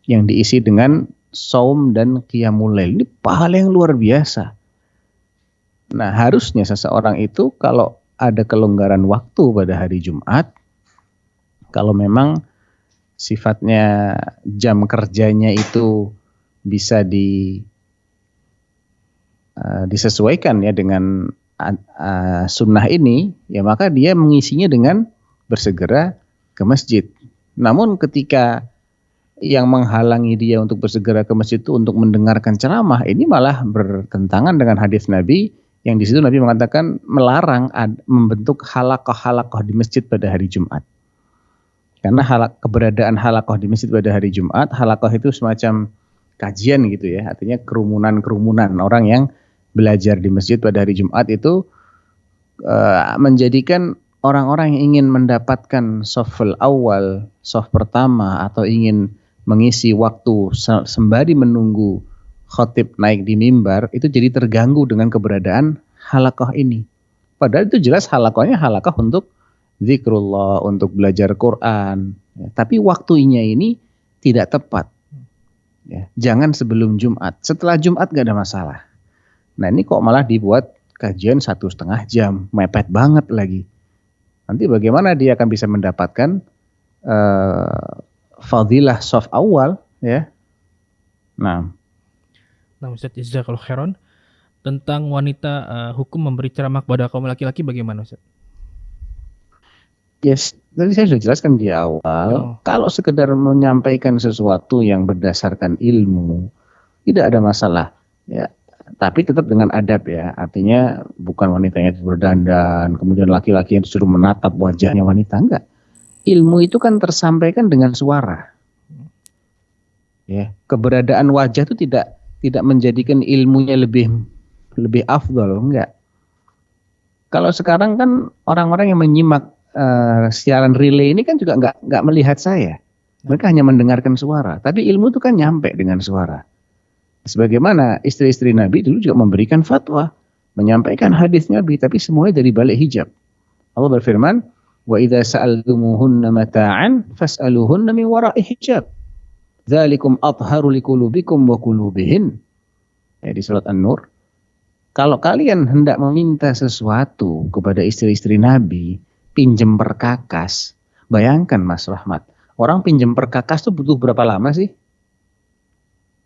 Speaker 5: yang diisi dengan saum dan qiyamul lail. Ini pahala yang luar biasa. Nah, harusnya seseorang itu kalau ada kelonggaran waktu pada hari Jumat, kalau memang sifatnya jam kerjanya itu bisa disesuaikan ya dengan sunnah ini, ya maka dia mengisinya dengan bersegera ke masjid. Namun ketika yang menghalangi dia untuk bersegera ke masjid itu untuk mendengarkan ceramah, ini malah bertentangan dengan hadis Nabi yang di situ Nabi mengatakan melarang membentuk halaqah-halaqah di masjid pada hari Jumat. Karena keberadaan halaqah di masjid pada hari Jumat, halaqah itu semacam kajian gitu ya, artinya kerumunan orang yang belajar di masjid pada hari Jumat itu menjadikan orang-orang yang ingin mendapatkan shaful awal, shaf pertama, atau ingin mengisi waktu sembari menunggu khatib naik di mimbar, itu jadi terganggu dengan keberadaan halaqah ini. Padahal itu jelas halaqahnya halaqah untuk zikrullah, untuk belajar Quran, ya, tapi waktunya ini tidak tepat. Ya, jangan sebelum Jumat, setelah Jumat gak ada masalah. Nah ini kok malah dibuat kajian 1,5 jam, mepet banget lagi. Nanti bagaimana dia akan bisa mendapatkan fadilah shaf awal, ya? Nah
Speaker 4: Ustaz, jazakallahu khairan. Tentang wanita, hukum memberi ceramah kepada kaum laki-laki bagaimana Ustaz?
Speaker 5: Yes, tadi saya sudah jelaskan di awal. Kalau sekedar menyampaikan sesuatu yang berdasarkan ilmu, tidak ada masalah. Ya, tapi tetap dengan adab ya. Artinya bukan wanitanya berdandan, kemudian laki-laki yang disuruh menatap wajahnya wanita, enggak. Ilmu itu kan tersampaikan dengan suara. Ya, keberadaan wajah itu tidak menjadikan ilmunya lebih afdal, enggak. Kalau sekarang kan orang-orang yang menyimak siaran relay ini kan juga nggak melihat saya, mereka hanya mendengarkan suara. Tapi ilmu itu kan nyampe dengan suara. Sebagaimana istri-istri Nabi dulu juga memberikan fatwa, menyampaikan hadis Nabi, tapi semuanya dari balik hijab. Allah berfirman, Wa idza sa'altumuhunna mata'an fas'aluhunna min wara'i hijab. Dzalikum athharu liqulubikum wa qulubihin. Ya, di surat An-Nur. Kalau kalian hendak meminta sesuatu kepada istri-istri Nabi, pinjem perkakas. Bayangkan Mas Rahmat, orang pinjem perkakas tuh butuh berapa lama sih?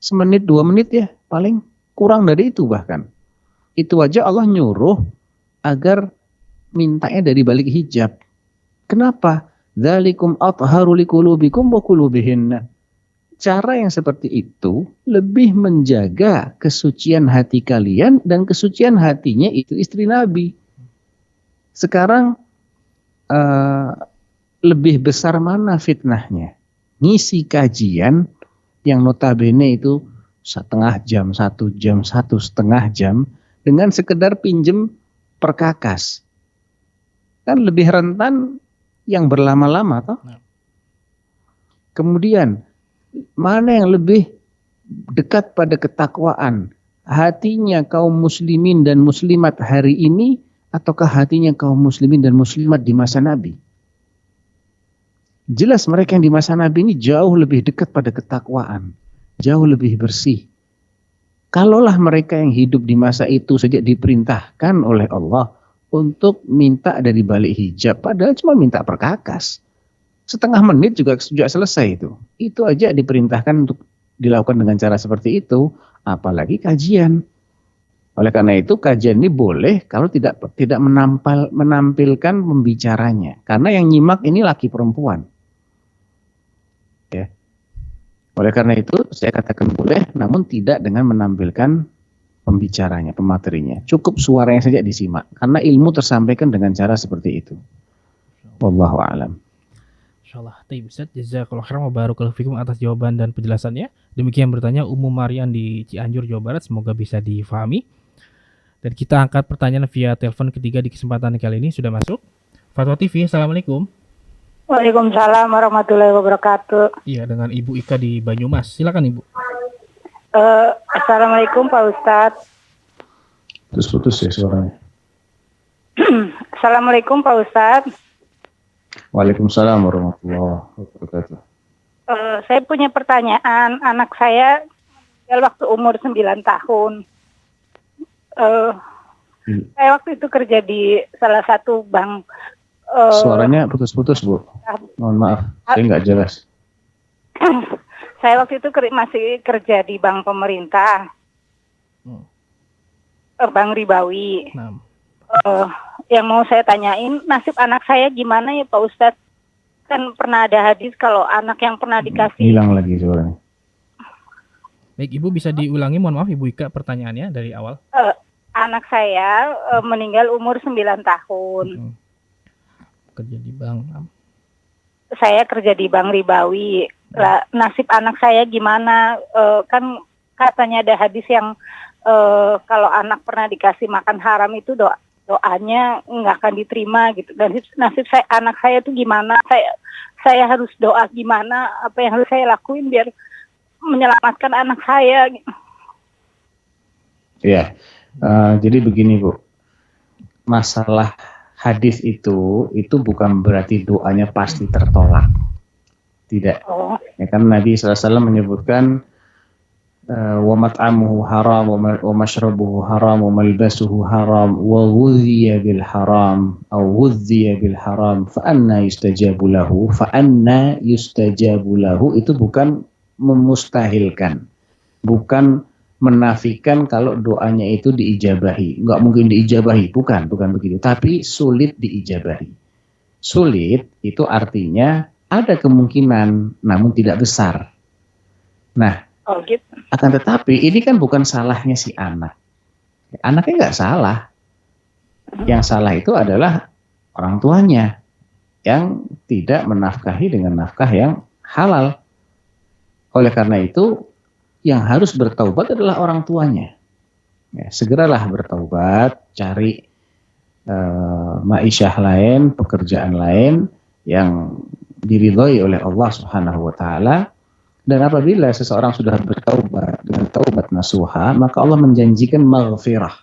Speaker 5: Semenit, 2 menit ya, paling kurang dari itu bahkan. Itu aja Allah nyuruh agar mintanya dari balik hijab. Kenapa? Dzalikum athharu liqulubikum wa qulubihinna. Cara yang seperti itu lebih menjaga kesucian hati kalian dan kesucian hatinya itu istri Nabi. Sekarang lebih besar mana fitnahnya? Ngisi kajian yang notabene itu setengah jam, 1 jam, 1,5 jam dengan sekedar pinjem perkakas. Kan lebih rentan yang berlama-lama toh. Kemudian mana yang lebih dekat pada ketakwaan? Hatinya kaum muslimin dan muslimat hari ini ataukah hatinya kaum muslimin dan muslimat di masa Nabi? Jelas mereka yang di masa Nabi ini jauh lebih dekat pada ketakwaan, jauh lebih bersih. Kalaulah mereka yang hidup di masa itu saja diperintahkan oleh Allah untuk minta dari balik hijab, padahal cuma minta perkakas. Setengah menit juga selesai itu. Itu aja diperintahkan untuk dilakukan dengan cara seperti itu, apalagi kajian. Oleh karena itu kajian ini boleh kalau tidak menampilkan pembicaranya. Karena yang nyimak ini laki perempuan. Ya. Oleh karena itu saya katakan boleh, namun tidak dengan menampilkan pembicaranya, pematerinya. Cukup suaranya saja disimak. Karena ilmu tersampaikan dengan cara seperti itu. Wallahu a'lam.
Speaker 4: Insyaallah. Taib Ustaz, jazakallahu khairan wa barakallahu fikum atas jawaban dan penjelasannya. Demikian bertanya Ummu Marian di Cianjur, Jawa Barat. Semoga bisa difahami. Dan kita angkat pertanyaan via telepon ketiga di kesempatan kali ini. Sudah masuk. Fatwa TV, Assalamualaikum.
Speaker 2: Waalaikumsalam warahmatullahi wabarakatuh.
Speaker 4: Iya, dengan Ibu Ika di Banyumas. Silakan Ibu.
Speaker 2: Assalamualaikum Pak Ustadz.
Speaker 5: Putus-putus ya suaranya.
Speaker 2: Assalamualaikum Pak Ustadz.
Speaker 5: Waalaikumsalam warahmatullahi wabarakatuh.
Speaker 2: Saya punya pertanyaan. Anak saya waktu umur 9 tahun. Saya waktu itu kerja di salah satu bank.
Speaker 5: Suaranya putus-putus Bu. Mohon maaf, saya nggak jelas.
Speaker 2: Saya waktu itu masih kerja di bank pemerintah. Bank Ribawi. Yang mau saya tanyain, nasib anak saya gimana ya Pak Ustadz? Kan pernah ada hadis kalau anak yang pernah dikasih.
Speaker 5: Hilang lagi suaranya.
Speaker 4: Baik, Ibu bisa diulangi, mohon maaf Ibu Ika pertanyaannya dari awal.
Speaker 2: Anak saya meninggal umur 9 tahun.
Speaker 4: Kerja di bank.
Speaker 2: Saya kerja di Bank Ribawi. Lah, nasib anak saya gimana? Kan katanya ada hadis yang kalau anak pernah dikasih makan haram itu doanya nggak akan diterima gitu. Dan nasib anak saya tuh gimana? Saya harus doa gimana? Apa yang harus saya lakuin biar menyelamatkan anak saya?
Speaker 5: Iya. Jadi begini Bu. Masalah hadis itu bukan berarti doanya pasti tertolak. Tidak. Ya kan Nabi SAW menyebutkan wa mat'amuhu haram wa mashrabuhu haram wa malbasuhu haram wa ghudhiya bil haram aw ghudhiya bil haram fa anna yustajabu lahu itu bukan memustahilkan, bukan menafikan kalau doanya itu diijabahi. Enggak mungkin diijabahi, bukan begitu, tapi sulit diijabahi. Sulit itu artinya ada kemungkinan namun tidak besar. Nah,
Speaker 2: gitu.
Speaker 5: Akan tetapi ini kan bukan salahnya si anak. Anaknya nggak salah. Yang salah itu adalah orang tuanya yang tidak menafkahi dengan nafkah yang halal. Oleh karena itu yang harus bertaubat adalah orang tuanya. Ya, segeralah bertaubat, cari ma'isyah lain, pekerjaan lain yang diridhoi oleh Allah Subhanahu wa taala. Dan apabila seseorang sudah bertaubat dengan taubat nasuha, maka Allah menjanjikan maghfirah.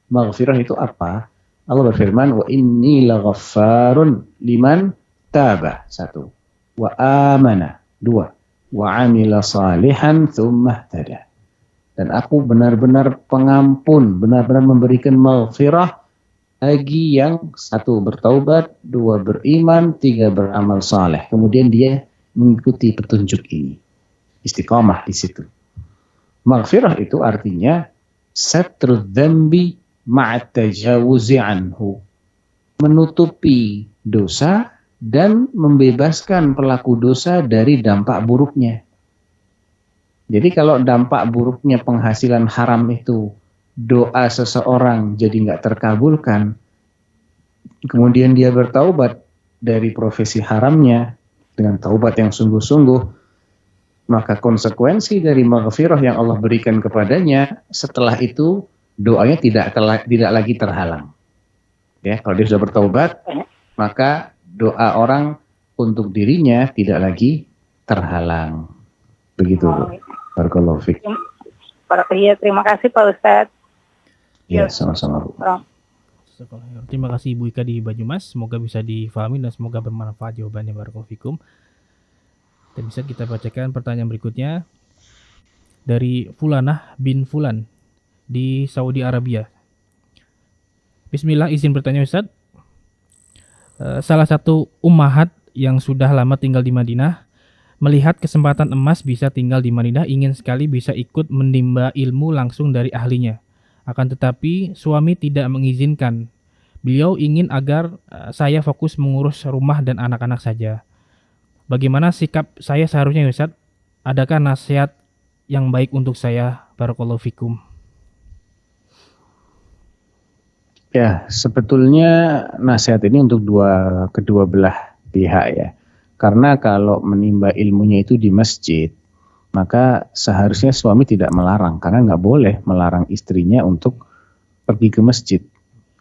Speaker 5: Maghfirah itu apa? Allah berfirman, wa inni laghaffarun liman taba, 1, wa amana, 2, wa amila salihan thumma ihtada. Dan aku benar-benar pengampun, benar-benar memberikan maghfirah bagi yang 1 bertaubat, 2 beriman, 3 beramal saleh. Kemudian dia mengikuti petunjuk ini. Istiqamah di situ. Maghfirah itu artinya satrud dzambi ma'at tajawuzi anhu. Menutupi dosa dan membebaskan pelaku dosa dari dampak buruknya. Jadi kalau dampak buruknya penghasilan haram itu, doa seseorang jadi nggak terkabulkan, kemudian dia bertaubat dari profesi haramnya dengan taubat yang sungguh-sungguh, maka konsekuensi dari maghfirah yang Allah berikan kepadanya, setelah itu doanya tidak lagi terhalang. Ya, kalau dia sudah bertaubat, maka doa orang untuk dirinya tidak lagi terhalang. Begitu, Bu. Barakallahu fiik.
Speaker 6: Iya, terima kasih Pak Ustadz.
Speaker 5: Ya, sama-sama, Bu.
Speaker 4: Terima kasih Ibu Ika di Banyumas. Semoga bisa difahami dan semoga bermanfaat jawabannya. Barakallahu fikum. Dan bisa kita bacakan pertanyaan berikutnya dari Fulanah bin Fulan di Saudi Arabia. Bismillah, izin bertanya Ustadz. Salah satu ummahat yang sudah lama tinggal di Madinah melihat kesempatan emas bisa tinggal di Madinah, ingin sekali bisa ikut menimba ilmu langsung dari ahlinya. Akan tetapi suami tidak mengizinkan. Beliau ingin agar saya fokus mengurus rumah dan anak-anak saja. Bagaimana sikap saya seharusnya Ustadz? Adakah nasihat yang baik untuk saya? Barakallahu fikum.
Speaker 5: Ya, sebetulnya nasihat ini untuk kedua belah pihak ya. Karena kalau menimba ilmunya itu di masjid, maka seharusnya suami tidak melarang. Karena nggak boleh melarang istrinya untuk pergi ke masjid.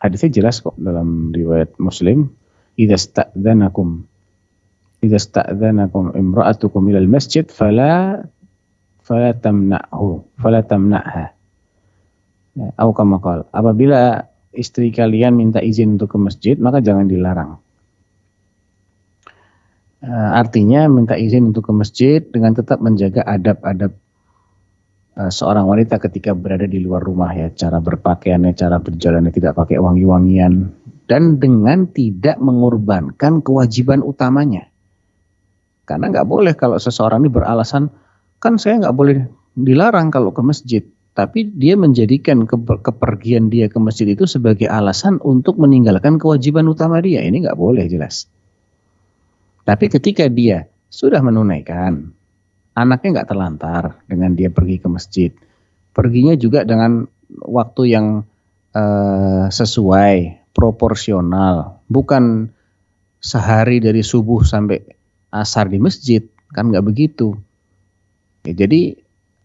Speaker 5: Hadisnya jelas kok dalam riwayat Muslim. Idza sta'dzanakum imra'atukum ilal masjid fala tamna'ha. Atau kama qala, apabila istri kalian minta izin untuk ke masjid, maka jangan dilarang. Artinya minta izin untuk ke masjid dengan tetap menjaga adab-adab seorang wanita ketika berada di luar rumah ya, cara berpakaiannya, cara berjalannya, tidak pakai wangi-wangian, dan dengan tidak mengorbankan kewajiban utamanya. Karena nggak boleh kalau seseorang ini beralasan, kan saya nggak boleh dilarang kalau ke masjid. Tapi dia menjadikan kepergian dia ke masjid itu sebagai alasan untuk meninggalkan kewajiban utama dia. Ini nggak boleh jelas. Tapi ketika dia sudah menunaikan, anaknya nggak terlantar dengan dia pergi ke masjid. Perginya juga dengan waktu yang sesuai, proporsional. Bukan sehari dari subuh sampai asar di masjid, kan nggak begitu. Ya, jadi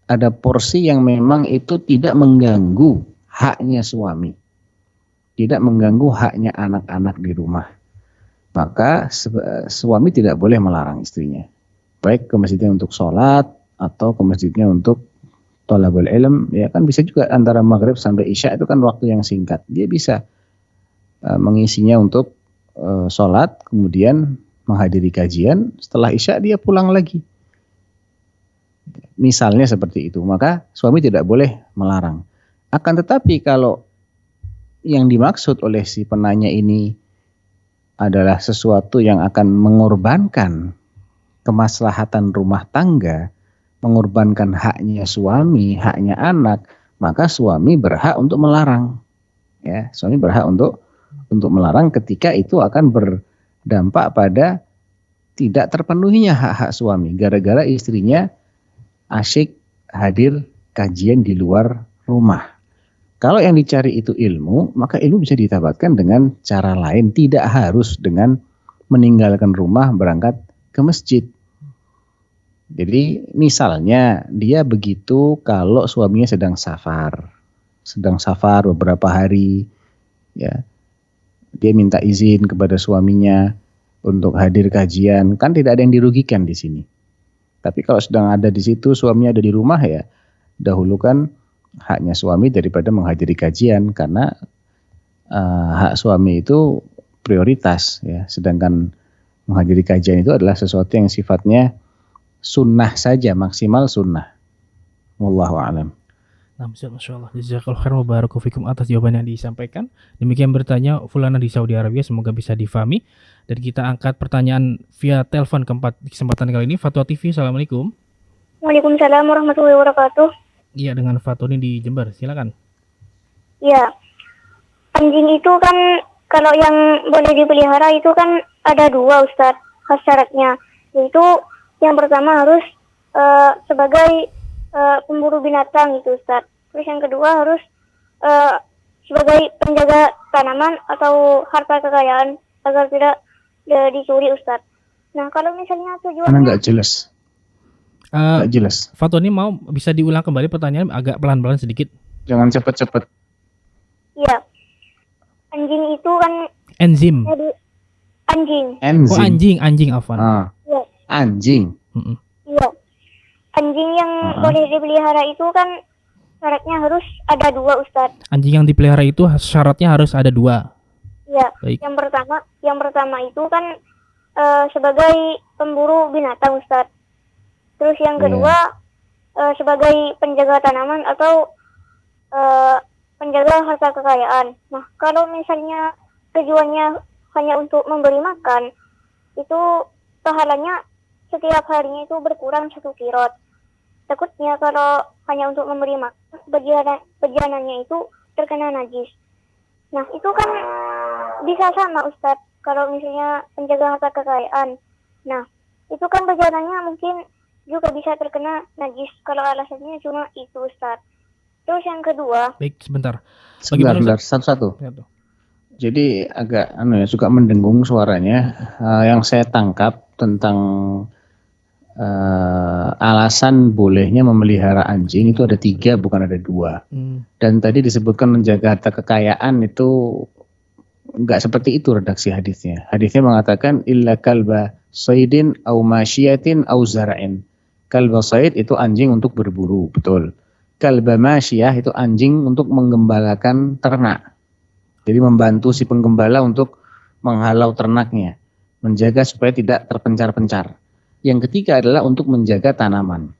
Speaker 5: ada porsi yang memang itu tidak mengganggu haknya suami, tidak mengganggu haknya anak-anak di rumah. Maka suami tidak boleh melarang istrinya, baik ke masjidnya untuk sholat atau ke masjidnya untuk thalabul ilm. Ya kan bisa juga antara maghrib sampai isya itu kan waktu yang singkat, dia bisa mengisinya untuk sholat, kemudian menghadiri kajian, setelah isya dia pulang lagi. Misalnya seperti itu, maka suami tidak boleh melarang. Akan tetapi kalau yang dimaksud oleh si penanya ini adalah sesuatu yang akan mengorbankan kemaslahatan rumah tangga, mengorbankan haknya suami, haknya anak, maka suami berhak untuk melarang. Ya, suami berhak untuk melarang ketika itu akan berdampak pada tidak terpenuhinya hak-hak suami gara-gara istrinya asyik hadir kajian di luar rumah. Kalau yang dicari itu ilmu, maka ilmu bisa didapatkan dengan cara lain, tidak harus dengan meninggalkan rumah berangkat ke masjid. Jadi misalnya dia begitu kalau suaminya sedang safar beberapa hari, ya, dia minta izin kepada suaminya untuk hadir kajian, kan tidak ada yang dirugikan di sini. Tapi kalau sedang ada di situ, suaminya ada di rumah, ya dahulukan haknya suami daripada menghadiri kajian, karena hak suami itu prioritas ya, sedangkan menghadiri kajian itu adalah sesuatu yang sifatnya sunnah saja, maksimal sunnah. Wallahu a'lam.
Speaker 4: Nah, Masya Allah. Jazakallahu khairan wa barakallahu fikum atas jawaban yang disampaikan. Demikian bertanya Fulana di Saudi Arabia, semoga bisa difahami. Dan kita angkat pertanyaan via telepon keempat di kesempatan kali ini. Fatwa TV, Assalamualaikum.
Speaker 7: Waalaikumsalam warahmatullahi wabarakatuh.
Speaker 4: Iya, dengan Fatoni di Jember, silakan.
Speaker 7: Ya, anjing itu kan kalau yang boleh dipelihara itu kan ada dua, Ustadz, syaratnya. Yaitu yang pertama harus sebagai pemburu binatang gitu, Ustadz. Terus yang kedua harus sebagai penjaga tanaman atau harta kekayaan agar tidak dicuri, Ustadz. Nah, kalau misalnya
Speaker 5: Karena
Speaker 7: tujuannya
Speaker 5: nggak jelas. Nggak jelas.
Speaker 4: Fatoni mau bisa diulang kembali pertanyaan agak pelan-pelan sedikit.
Speaker 5: Jangan cepet-cepet.
Speaker 7: ya, anjing itu kan
Speaker 4: Enzim.
Speaker 7: jadi anjing.
Speaker 4: Oh, anjing Afwan.
Speaker 7: Ya,
Speaker 5: Anjing.
Speaker 4: Mm-mm.
Speaker 7: iya. Anjing yang boleh dipelihara itu kan syaratnya harus ada dua, Ustadz.
Speaker 4: Anjing yang dipelihara itu syaratnya harus ada 2.
Speaker 7: Ya,
Speaker 4: Baik.
Speaker 7: yang pertama itu kan sebagai pemburu binatang, Ustadz. Terus yang kedua sebagai penjaga tanaman atau penjaga harta kekayaan. Nah, kalau misalnya tujuannya hanya untuk memberi makan, itu pahalanya setiap harinya itu berkurang 1 kirot. Takutnya kalau hanya untuk memberi makan, perjalanannya itu terkena najis. Nah, itu kan bisa sama, Ustadz, kalau misalnya penjaga harta kekayaan. Nah, itu kan perjalanannya mungkin juga bisa terkena najis kalau alasannya cuma itu, Ustadz. Terus yang kedua,
Speaker 4: Baik, sebentar.
Speaker 5: Sebentar, satu-satu.
Speaker 4: Ya, tuh.
Speaker 5: Jadi agak suka mendengung suaranya. Yang saya tangkap tentang alasan bolehnya memelihara anjing itu ada 3, bukan ada 2. Dan tadi disebutkan menjaga harta kekayaan itu enggak seperti itu redaksi hadisnya. Hadisnya mengatakan illa kalba saydin au masyiatin au zara'in. Kalba sayd itu anjing untuk berburu, betul. Kalba masyiyah itu anjing untuk menggembalakan ternak. Jadi membantu si penggembala untuk menghalau ternaknya, menjaga supaya tidak terpencar-pencar. Yang ketiga adalah untuk menjaga tanaman.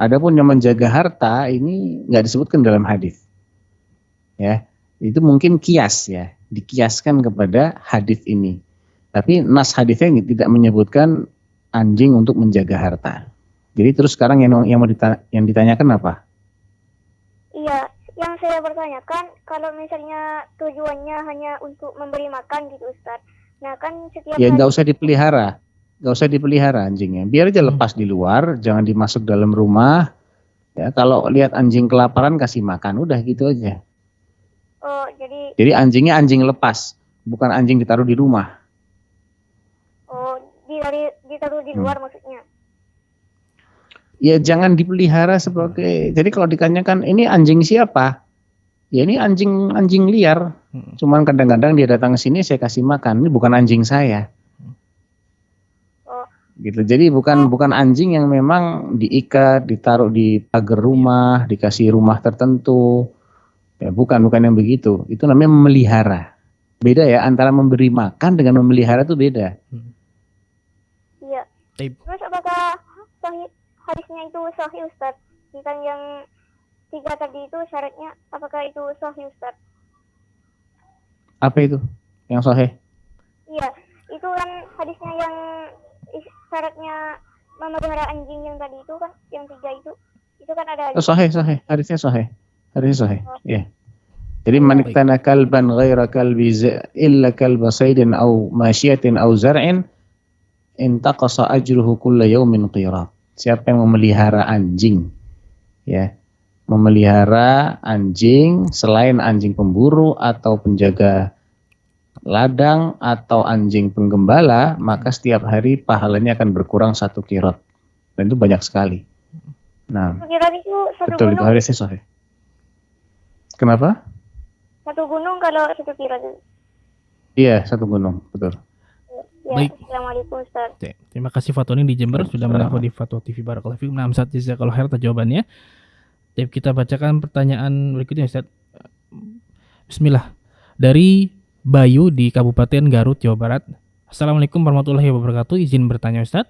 Speaker 5: Adapun yang menjaga harta ini nggak disebutkan dalam hadis. Ya, itu mungkin kias ya, dikiaskan kepada hadis ini. Tapi nas hadisnya tidak menyebutkan anjing untuk menjaga harta. Jadi terus sekarang yang ditanyakan apa?
Speaker 7: iya, yang saya pertanyakan, kalau misalnya tujuannya hanya untuk memberi makan gitu, Ustadz. Nah, kan setiap
Speaker 5: Ya
Speaker 7: hari
Speaker 5: nggak usah dipelihara. Nggak usah dipelihara anjingnya. Biar aja lepas di luar, jangan dimasuk dalam rumah. Ya, kalau lihat anjing kelaparan kasih makan, udah gitu aja.
Speaker 7: oh, jadi
Speaker 5: Anjingnya anjing lepas, bukan anjing ditaruh di rumah.
Speaker 7: ditaruh di luar maksudnya.
Speaker 5: Ya jangan dipelihara sebagai. Jadi kalau ditanyakan ini anjing siapa? Ya ini anjing liar. Cuman kadang-kadang dia datang ke sini saya kasih makan. Ini bukan anjing saya.
Speaker 7: Oh,
Speaker 5: Gitu. Jadi bukan anjing yang memang diikat, ditaruh di pagar rumah, dikasih rumah tertentu. Ya bukan yang begitu. Itu namanya memelihara. Beda ya antara memberi makan dengan memelihara itu beda.
Speaker 7: iya.
Speaker 4: Baik.
Speaker 7: Terus apakah hadisnya itu sahih, Ustadz? Tentang yang 3 tadi itu syaratnya, apakah itu sahih, Ustadz?
Speaker 5: Apa itu? Yang sahih?
Speaker 7: Iya, itu kan hadisnya yang syaratnya memelihara anjing yang tadi itu kan, yang 3 itu kan ada
Speaker 5: Oh, sahih. Hadisnya sahih. Ya. Jadi
Speaker 4: Baik.
Speaker 5: man iktana kalban ghaira kalbi illa kalba saydin au masyiatin au zar'in intaqasa ajruhu kulla yawmin qirat. Siapa yang memelihara anjing, ya, memelihara anjing selain anjing pemburu atau penjaga ladang atau anjing penggembala, maka setiap hari pahalanya akan berkurang 1 kirot. Dan itu banyak sekali. Nah,
Speaker 7: Kira itu satu
Speaker 5: betul itu
Speaker 7: gunung,
Speaker 5: hadisnya sahih. Kenapa?
Speaker 7: satu gunung kalau 1 kilo itu.
Speaker 5: Iya, 1 gunung, betul.
Speaker 7: Ya,
Speaker 4: Baik.
Speaker 7: Assalamualaikum, Ustaz.
Speaker 4: Oke, terima kasih Fatoni di Jember sudah menelpon di Fatwa TV Barakallahu Fikum. Nah, Ustaz jazakallahu khair atas jawabannya. Kita bacakan pertanyaan berikutnya, Ustaz. Bismillah. Dari Bayu di Kabupaten Garut, Jawa Barat. Assalamualaikum warahmatullahi wabarakatuh. Izin bertanya Ustadz,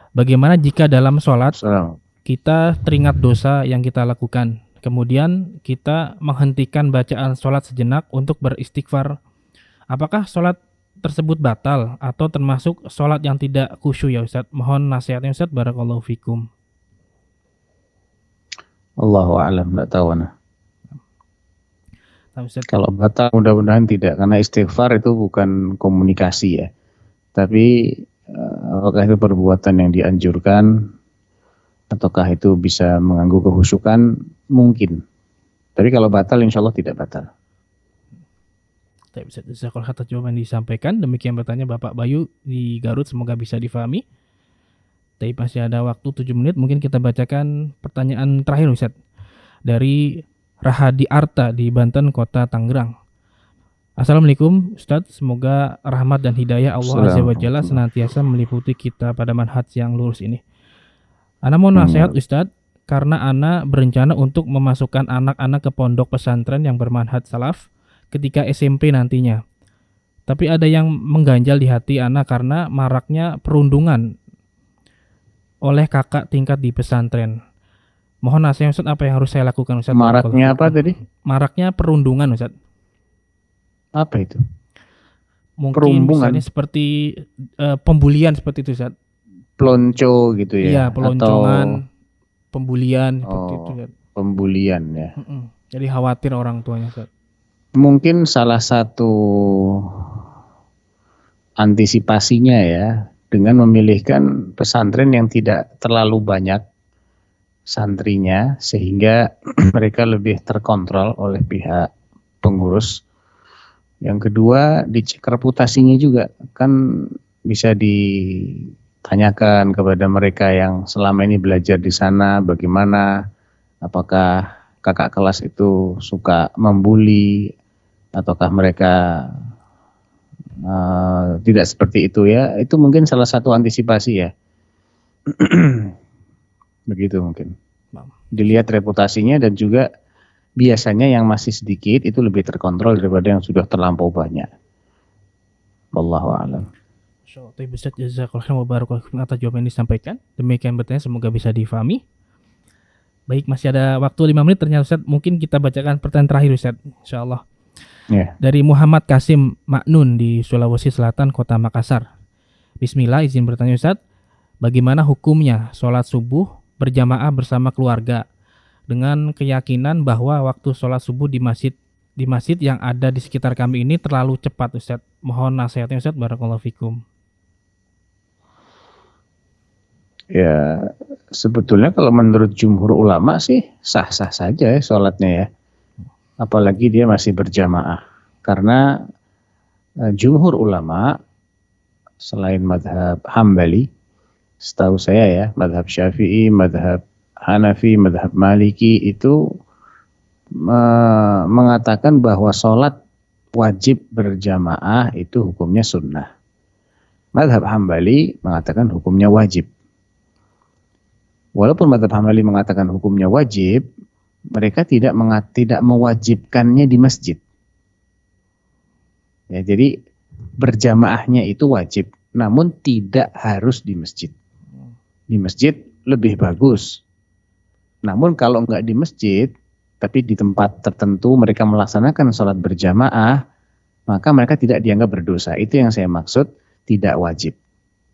Speaker 4: bagaimana jika dalam sholat
Speaker 5: Salam.
Speaker 4: kita teringat dosa yang kita lakukan, kemudian kita menghentikan bacaan sholat sejenak untuk beristighfar? Apakah sholat tersebut batal atau termasuk sholat yang tidak khusyuk ya Ustadz? Mohon nasihatnya Ustadz, barakallahu fikum.
Speaker 5: Allahu a'lam, enggak tahu ana.
Speaker 4: Nah, Ustadz,
Speaker 5: Kalau batal mudah-mudahan tidak, karena istighfar itu bukan komunikasi ya. Tapi apakah itu perbuatan yang dianjurkan ataukah itu bisa mengganggu kehusukan? Mungkin. Tapi kalau batal insya Allah tidak batal.
Speaker 4: Baik, Ustadz, jazakallahu atas jawaban disampaikan. Demikian bertanya Bapak Bayu di Garut, semoga bisa difahami. Tapi masih ada waktu 7 menit, mungkin kita bacakan pertanyaan terakhir Ustadz. Dari Rahadi Arta di Banten, Kota Tangerang. Assalamualaikum Ustadz, semoga rahmat dan hidayah Allah Azza wa Jalla senantiasa meliputi kita pada manhaj yang lurus ini. Ana mau nasihat Ustadz, karena Ana berencana untuk memasukkan anak-anak ke pondok pesantren yang bermanhaj salaf ketika SMP nantinya. Tapi ada yang mengganjal di hati Ana karena maraknya perundungan oleh kakak tingkat di pesantren. Mohon nasihat Ustadz, apa yang harus saya lakukan Ustadz?
Speaker 5: Maraknya apa tadi?
Speaker 4: Maraknya perundungan Ustadz.
Speaker 5: Apa itu?
Speaker 4: Mungkin
Speaker 5: Perundungan?
Speaker 4: misalnya seperti pembulian seperti itu Ustadz.
Speaker 5: Pelonco gitu ya?
Speaker 4: Iya, peloncongan,
Speaker 5: Atau
Speaker 4: pembulian seperti itu Ustadz.
Speaker 5: pembulian ya?
Speaker 4: Jadi khawatir orang tuanya Ustadz.
Speaker 5: Mungkin salah satu antisipasinya ya, dengan memilihkan pesantren yang tidak terlalu banyak santrinya, sehingga mereka lebih terkontrol oleh pihak pengurus. Yang kedua, dicek reputasinya juga, kan bisa ditanyakan kepada mereka yang selama ini belajar di sana, bagaimana, apakah kakak kelas itu suka membuli, ataukah mereka tidak seperti itu ya. Itu mungkin salah satu antisipasi ya. Begitu mungkin. Dilihat reputasinya, dan juga biasanya yang masih sedikit itu lebih terkontrol daripada yang sudah terlampau banyak. Wallahu a'lam.
Speaker 4: Tapi Ustaz, jazakallahu khairan wa barakallahu fikum atas jawaban yang disampaikan. Demikian bertanya, semoga bisa difahami. Baik, masih ada waktu 5 menit ternyata Ustaz. Mungkin kita bacakan pertanyaan terakhir Ustaz, insyaallah.
Speaker 5: Yeah.
Speaker 4: Dari Muhammad Kasim Maknun di Sulawesi Selatan, Kota Makassar. Bismillah, izin bertanya Ustaz, bagaimana hukumnya sholat subuh berjamaah bersama keluarga dengan keyakinan bahwa waktu sholat subuh di masjid yang ada di sekitar kami ini terlalu cepat Ustaz. Mohon nasihatnya Ustaz, barakallahu fikum.
Speaker 5: Ya, sebetulnya kalau menurut jumhur ulama sih sah-sah saja ya sholatnya ya. Apalagi dia masih berjamaah. Karena jumhur ulama selain madhab Hambali, setahu saya ya, madhab Syafi'i, madhab Hanafi, madhab Maliki itu mengatakan bahwa sholat wajib berjamaah itu hukumnya sunnah. Madhab Hambali mengatakan hukumnya wajib. Walaupun madhab Hambali mengatakan hukumnya wajib, mereka tidak mewajibkannya di masjid. Ya, jadi berjamaahnya itu wajib, namun tidak harus di masjid. Di masjid lebih bagus. Namun kalau enggak di masjid, tapi di tempat tertentu mereka melaksanakan sholat berjamaah, maka mereka tidak dianggap berdosa. Itu yang saya maksud, tidak wajib.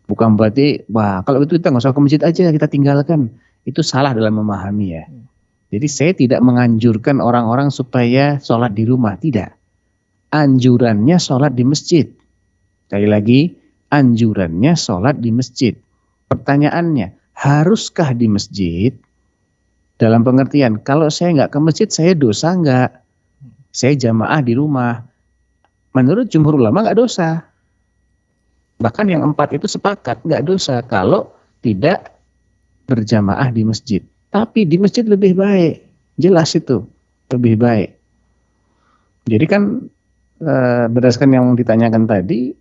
Speaker 5: Bukan berarti, wah kalau itu kita nggak usah ke masjid aja, kita tinggalkan. Itu salah dalam memahami ya. Jadi saya tidak menganjurkan orang-orang supaya sholat di rumah, tidak. Anjurannya sholat di masjid. Sekali lagi, anjurannya sholat di masjid. Pertanyaannya, haruskah di masjid? Dalam pengertian, kalau saya nggak ke masjid, saya dosa nggak? Saya jamaah di rumah. Menurut jumhur ulama nggak dosa. Bahkan yang 4 itu sepakat nggak dosa kalau tidak berjamaah di masjid. Tapi di masjid lebih baik, jelas itu lebih baik. Jadi kan berdasarkan yang ditanyakan tadi,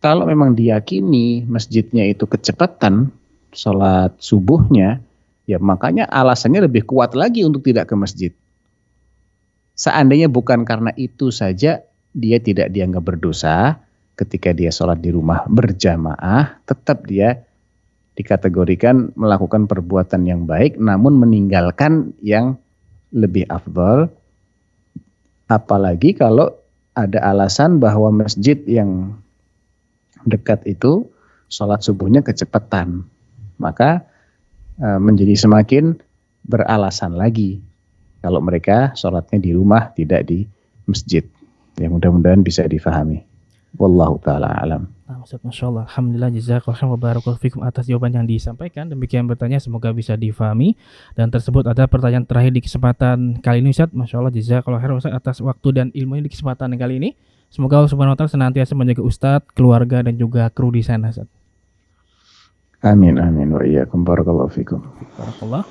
Speaker 5: kalau memang diyakini masjidnya itu kecepatan sholat subuhnya, ya makanya alasannya lebih kuat lagi untuk tidak ke masjid. seandainya bukan karena itu saja dia tidak dianggap berdosa ketika dia sholat di rumah berjamaah, tetap dia dikategorikan melakukan perbuatan yang baik namun meninggalkan yang lebih afdal. Apalagi kalau ada alasan bahwa masjid yang dekat itu sholat subuhnya kecepatan, maka menjadi semakin beralasan lagi kalau mereka sholatnya di rumah tidak di masjid. Ya, mudah-mudahan bisa difahami. Wallahu ta'ala alam.
Speaker 4: Nah, Ustaz, Masya Allah, Alhamdulillah, jazakallahu khairan wa barakallahu fikum atas jawaban yang disampaikan. Demikian bertanya, semoga bisa difahami. Dan tersebut ada pertanyaan terakhir di kesempatan kali ini, Ustaz. Masya Allah, jazakallahu khairan Ustaz atas waktu dan ilmunya di kesempatan kali ini. Semoga Allah Subhanahu wa Ta'ala senantiasa menjaga Ustaz, keluarga, dan juga kru di sana, Ustaz.
Speaker 5: Amin, amin, wa iyyakum, barakallahu fikum.
Speaker 4: Barakallah.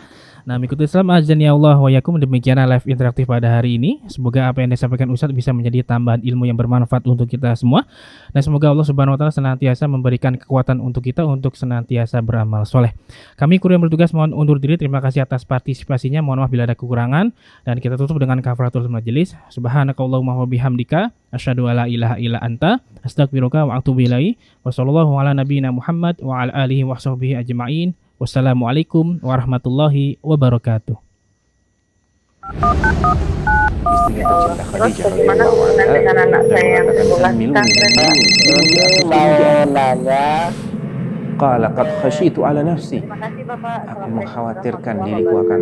Speaker 4: Nah, mengikuti Islam azan ya Allah wa yakum, demikianlah live interaktif pada hari ini. Semoga apa yang disampaikan Ustadz bisa menjadi tambahan ilmu yang bermanfaat untuk kita semua. Dan semoga Allah Subhanahu wa Ta'ala senantiasa memberikan kekuatan untuk kita untuk senantiasa beramal soleh. Kami kru yang bertugas mohon undur diri. Terima kasih atas partisipasinya. Mohon maaf bila ada kekurangan. Dan kita tutup dengan kafaratul majelis. Subhanakallahumma wa bihamdika asyhadu alla ilaha illa anta astaghfiruka wa atubu ilaik. Wassallallahu ala nabiyyina Muhammad wa ala alihi wa sahbihi ajma'in. Wassalamualaikum warahmatullahi wabarakatuh.
Speaker 1: Istrinya tercinta
Speaker 6: Terus
Speaker 1: Khadijah
Speaker 6: bagaimana
Speaker 1: radhiyallahu
Speaker 6: hubungan
Speaker 1: anha
Speaker 6: dengan anak saya yang sekolah di pesantren, Pak?
Speaker 8: Mau nanya,
Speaker 1: Qala qad khasyitu ala nafsi.
Speaker 6: Terima kasih Bapak.
Speaker 1: Aku mengkhawatirkan diriku akan